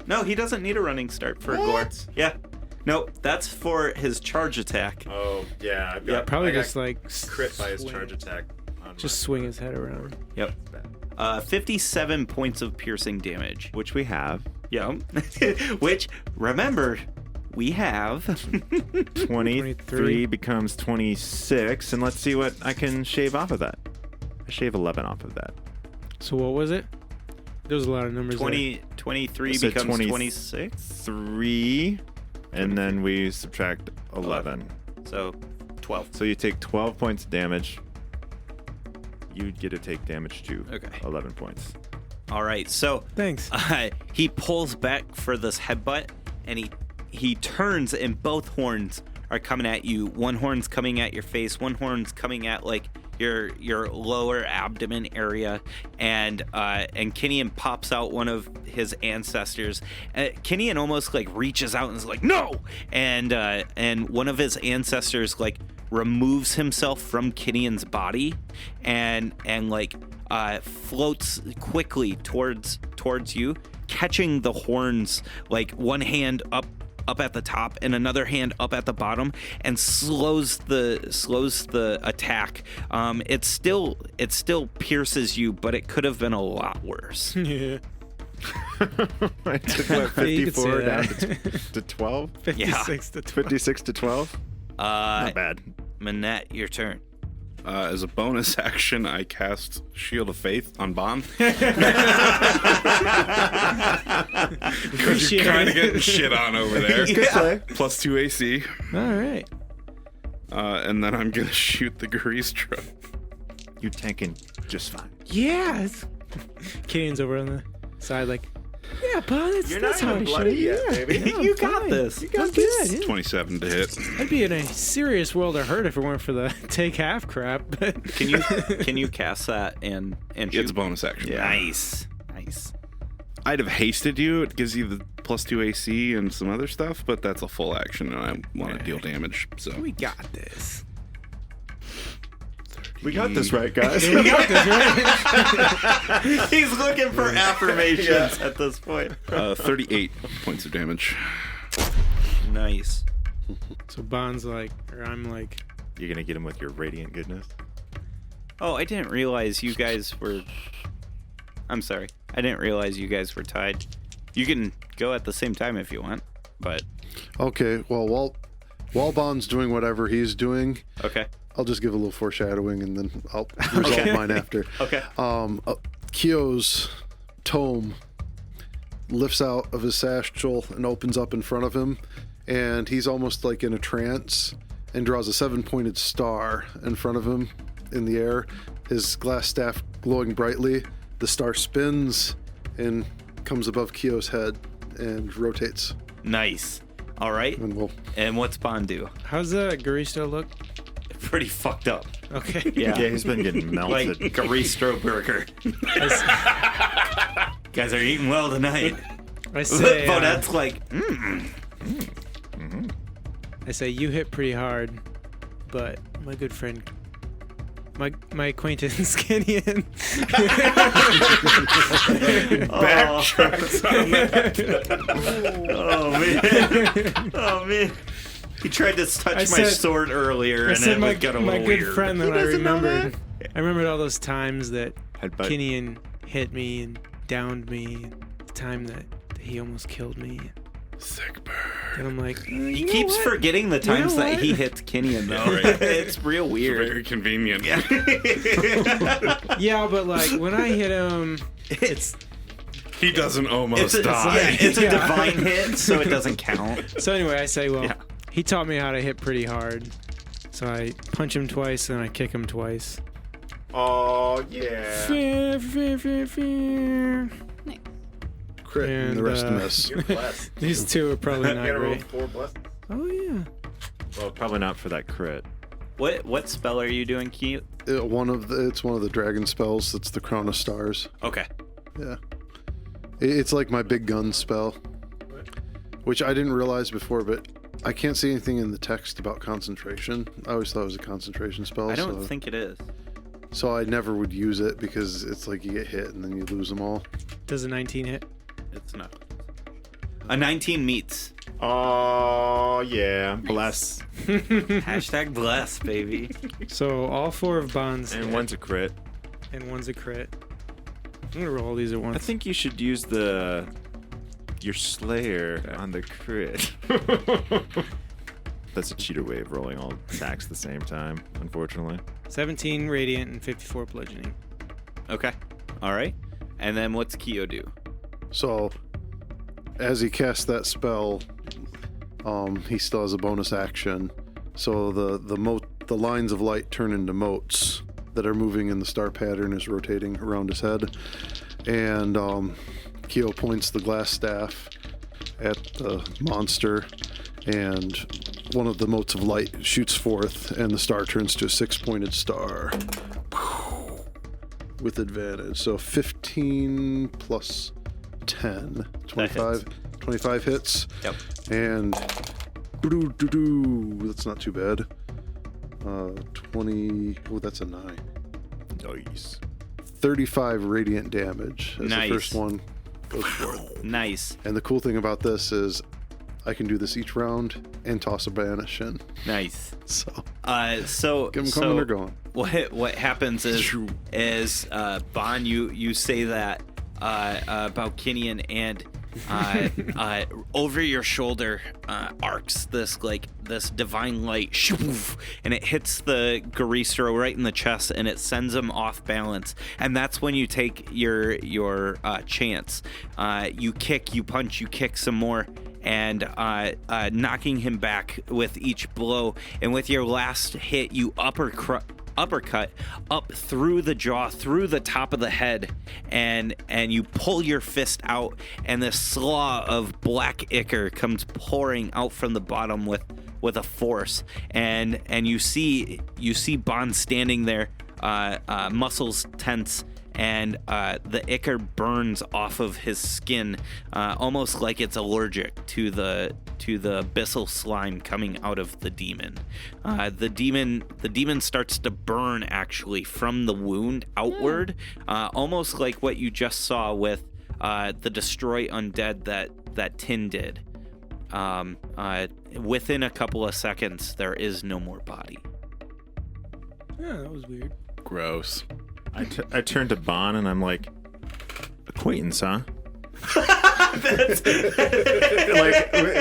No, he doesn't need a running start for a gore. Yeah. No, that's for his charge attack. Oh, yeah. I've got, Yep. Probably I got just like crit by his swing- charge attack. On Just swing his head around. Yep. 57 points of piercing damage. which we have. Yeah. Which, remember, we have. 23 becomes 26, and let's see what I can shave off of that. I shave 11 off of that. So what was it? There's a lot of numbers. 23 So becomes 20 26. 3, and then we subtract 11. So 12. So you take 12 points of damage. You get to take damage to Okay. 11 points. All right. So There. Thanks. he pulls back for this headbutt, and he turns, and both horns are coming at you. One horn's coming at your face. One horn's coming at like your lower abdomen area, and Kinian pops out one of his ancestors. Kinian almost like reaches out and is like, no! And one of his ancestors like removes himself from Kinian's body and like floats quickly towards you, catching the horns, like one hand up at the top and another hand up at the bottom, and slows the attack. It still pierces you, but it could have been a lot worse. Yeah. I took what, Yeah, you could say 54 down that. to 12? 56 to 12. 56 to 12? Not bad. Manette, your turn. As a bonus action, I cast Shield of Faith on Bon. Because you're kind of getting shit on over there. Yeah. Plus 2 AC. All right. And then I'm going to shoot the Garistro. You're tanking just fine. Yes. Kinian's over on the side, like, yeah, Pa, that's how even I should. bloody yet, Yeah, baby. yeah, You I'm got fine. this. You got this. Yeah. 27 to hit. I'd be in a serious world of hurt if it weren't for the take half crap. But Can you cast that and It's shoot? a bonus action. Nice. I'd have hasted you. It gives you the plus 2 AC and some other stuff, but that's a full action, and I want to deal damage. So we got this. We got this right, guys. We got this, right? He's looking for affirmations at this point. 38 points of damage. Nice. So Bond's like, or I'm like, You're going to get him with your radiant goodness? Oh, I didn't realize you guys were I'm sorry. I didn't realize you guys were tied. You can go at the same time if you want, but Okay, well, while Bond's doing whatever he's doing, okay. I'll just give a little foreshadowing and then I'll resolve mine after. Okay. Kyo's tome lifts out of his satchel and opens up in front of him, and he's almost like in a trance and draws a 7-pointed star in front of him in the air, his glass staff glowing brightly. The star spins and comes above Kyo's head and rotates. Nice. All right. And what's Bond do? How's Gory still look? Pretty fucked up. Okay. Yeah. Yeah, he's been getting melted. Like Garisto burger. Guys are eating well tonight. I say, Bodette's like, I say you hit pretty hard, but my good friend, my acquaintance Kenyon. Backtracks on that. oh man. He tried to touch my said- sword earlier, I and said it my got a my little good weird. friend that I doesn't know remembered. that? I remembered all those times that Headbutt. Kenyon hit me and downed me. The time that he almost killed me. Sick bird. And I'm like, He keeps forgetting the times know that what? he hits Kenyon, though. Right. It's real weird. Very convenient. yeah, but like when I hit him, it's He doesn't almost It's die. a Yeah. divine hit, so it doesn't count. so anyway. I say, well, Yeah. he taught me how to hit pretty hard. So I punch him twice and I kick him twice. Oh, yeah. Fair, fair, fair, fair. Crit and the And, rest uh, miss. Blessed. These two are probably not great. 4 blessings. Oh yeah. Well, probably not for that crit. What spell are you doing, Keith? It's one of the dragon spells. That's the Crown of Stars. Okay. Yeah. It's like my big gun spell, which I didn't realize before, but I can't see anything in the text about concentration. I always thought it was a concentration spell. I don't think it is. So I never would use it because it's like you get hit and then you lose them all. Does a 19 hit? It's not. A 19 meets. Oh, yeah. Bless. Hashtag bless, baby. So all 4 of Bond's And hit, one's a crit. and one's a crit. I'm gonna roll these at once. I think you should use your Slayer on the crit. That's a cheater way of rolling all attacks at the same time, unfortunately. 17 radiant and 54 bludgeoning. Okay. All right. And then what's Kyo do? So as he casts that spell, he still has a bonus action. So the lines of light turn into motes that are moving in the star pattern is rotating around his head. And Kyo points the glass staff at the monster, and one of the motes of light shoots forth, and the star turns to a 6-pointed star with advantage. So 15 plus 10, 25, 25 hits. Yep. And that's not too bad. 20. Oh, that's a 9. Nice. 35 radiant damage as Nice. the first one goes forth. Nice. And the cool thing about this is I can do this each round and toss a banish in. Nice. So So get them coming or going. What happens is Bond, you say that about Kenyon, and over your shoulder arcs this divine light, shoof, and it hits the Garistro right in the chest, and it sends him off balance. And that's when you take your chance. You kick, you punch, you kick some more, and knocking him back with each blow. And with your last hit, you uppercut up through the jaw, through the top of the head, and you pull your fist out, and this slaw of black ichor comes pouring out from the bottom with a force, and you see Bond standing there, muscles tense, and the ichor burns off of his skin, almost like it's allergic to the abyssal slime coming out of the demon. The demon starts to burn actually from the wound outward, almost like what you just saw with the destroy undead that Tin did. Within a couple of seconds, there is no more body. Yeah, that was weird. Gross. I turn to Bon and I'm like, Acquaintance, huh?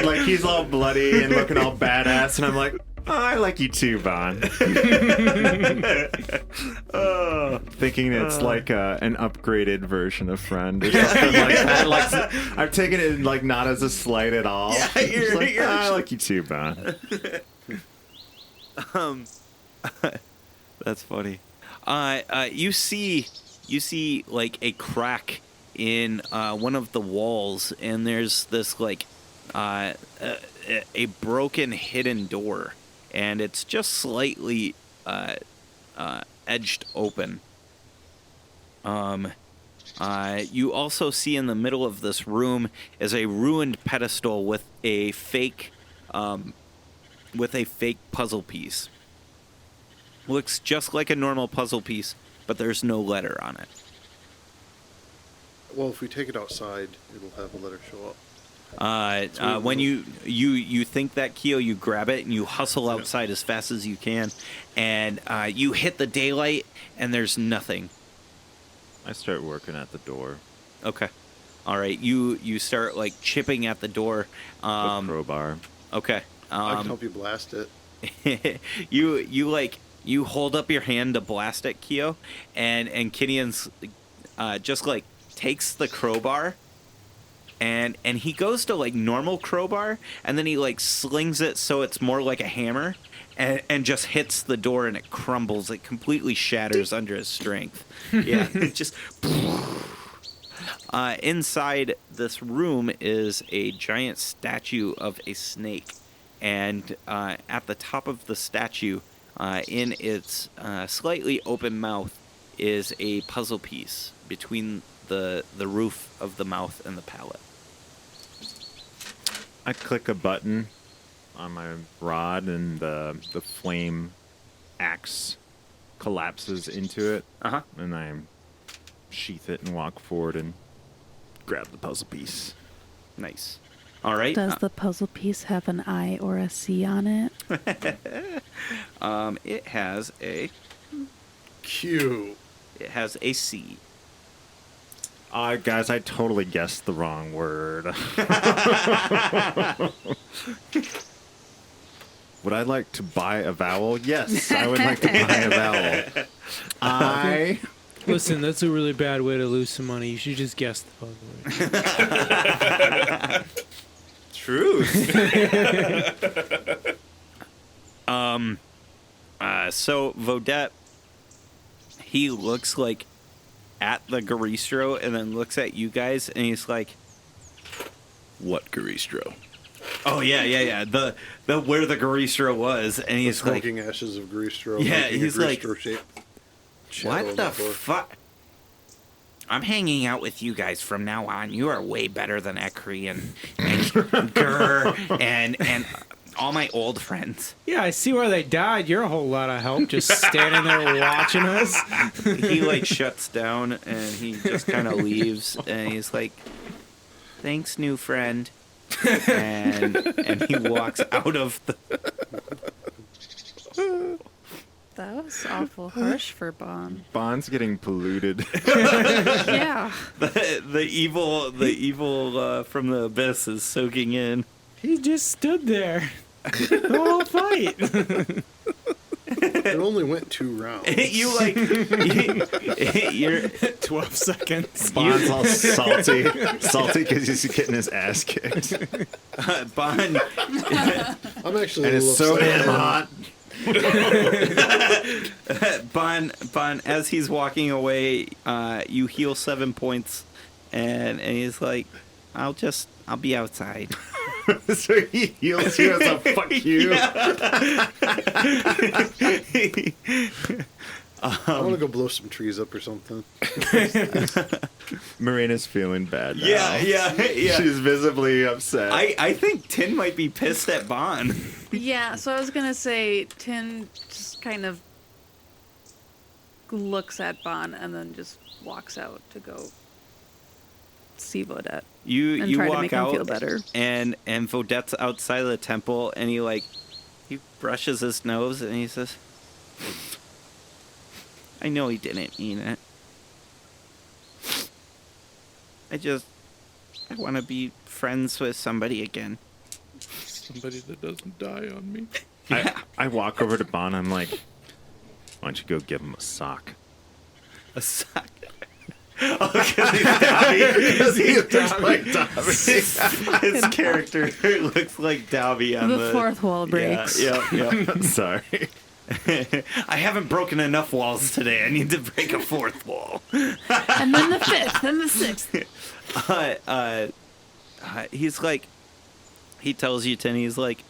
like he's all bloody and looking all badass, and I'm like, oh, I like you too, Bon. Thinking it's like an upgraded version of friend or something like that. Like, I'm taking it like not as a slight at all. Yeah, I like you too, Bon. That's funny. You see like a crack in one of the walls, and there's this like a broken hidden door, and it's just slightly edged open. You also see in the middle of this room is a ruined pedestal with a fake puzzle piece. Looks just like a normal puzzle piece, but there's no letter on it. Well, if we take it outside, it'll have a letter show up. When you think that, Keo, you grab it and you hustle outside as fast as you can, and you hit the daylight, and there's nothing. I start working at the door. Okay. All right. You start like chipping at the door. With crowbar. Okay. I can help you blast it. You hold up your hand to blast it, Keo, and Kinian's just like takes the crowbar, and he goes to like normal crowbar, and then he like slings it so it's more like a hammer, and just hits the door, and it crumbles. It completely shatters under his strength. Yeah, it just. Inside this room is a giant statue of a snake, and at the top of the statue, in its slightly open mouth, is a puzzle piece between the roof of the mouth and the palate. I click a button on my rod, and the flame axe collapses into it. Uh-huh. And I sheath it and walk forward and grab the puzzle piece. Nice. All right. Does the puzzle piece have an I or a C on it? It has a Q. It has a C. Guys, I totally guessed the wrong word. Would I like to buy a vowel? Yes, I would like to buy a vowel. Listen, that's a really bad way to lose some money. You should just guess the puzzle word. Truth. So Vodette, he looks like at the Garistro and then looks at you guys, and he's like, What Garistro? "Oh yeah. The where the Garistro was," and he's like, Smoking ashes of Greastro. Yeah, making he's a like, Greastro-shaped shadow "What on the floor. fuck?" I'm hanging out with you guys from now on. You are way better than Ekri and Gur and all my old friends. Yeah, I see where they died. You're a whole lot of help just standing there watching us. He like shuts down and he just kind of leaves, and he's like, "Thanks, new friend," and he walks out of the. That was awful harsh for Bon. Bon's getting polluted. Yeah. The evil from the abyss is soaking in. He just stood there the whole fight. It only went 2 rounds. You're 12 seconds. Bon's all salty because he's getting his ass kicked. Bon. I'm actually And a little it's so upset. damn hot. Bon, as he's walking away, you heal 7 points, and he's like, I'll be outside. So he heals you as a fuck you. I want to go blow some trees up or something. Marina's feeling bad now. Yeah. She's visibly upset. I think Tin might be pissed at Bon. Yeah, so I was going to say Tin just kind of looks at Bon and then just walks out to go see Vodette. You try to walk make him out, feel better. and Vodette's outside of the temple, and he brushes his nose, and he says, "I know he didn't mean it." I want to be friends with somebody again. Somebody that doesn't die on me. I walk over to Bon. I'm like, why don't you go give him a sock? A sock. Oh, because he's Dobby. His character looks like Dobby on The fourth wall breaks. Yeah. Sorry. I haven't broken enough walls today. I need to break a fourth wall. And then the fifth, and the sixth. He's like, he tells you, Tinny, he's like,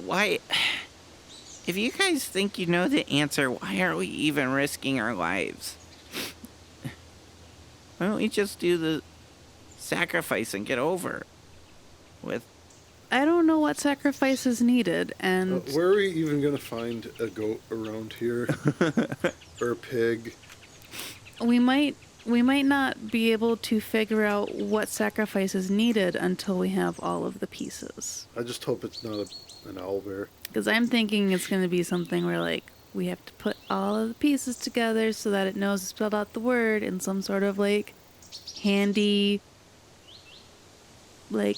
why, if you guys think you know the answer, why are we even risking our lives? Why don't we just do the sacrifice and get over with? I don't know what sacrifice is needed, and Where are we even going to find a goat around here? Or a pig? we might not be able to figure out what sacrifice is needed until we have all of the pieces. I just hope it's not an owlbear. Because I'm thinking it's going to be something where, like, we have to put all of the pieces together so that it knows to spell out the word in some sort of, like, handy, like,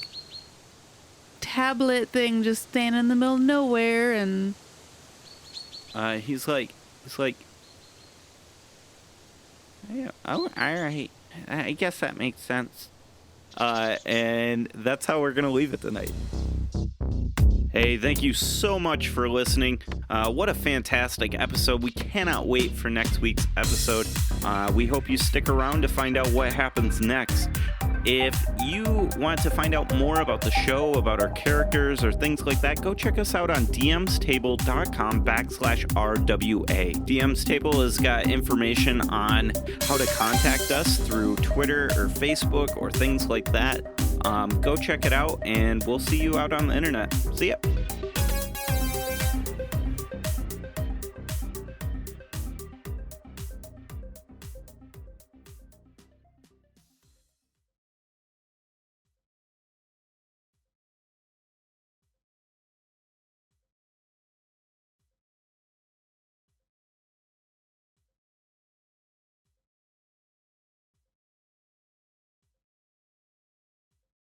tablet thing just standing in the middle of nowhere, and He's like, yeah, oh, all right. I guess that makes sense. And that's how we're going to leave it tonight. Hey, thank you so much for listening. What a fantastic episode. We cannot wait for next week's episode. We hope you stick around to find out what happens next. If you want to find out more about the show, about our characters, or things like that, go check us out on dmstable.com/RWA. DM's Table has got information on how to contact us through Twitter or Facebook or things like that. Go check it out, and we'll see you out on the internet. See ya.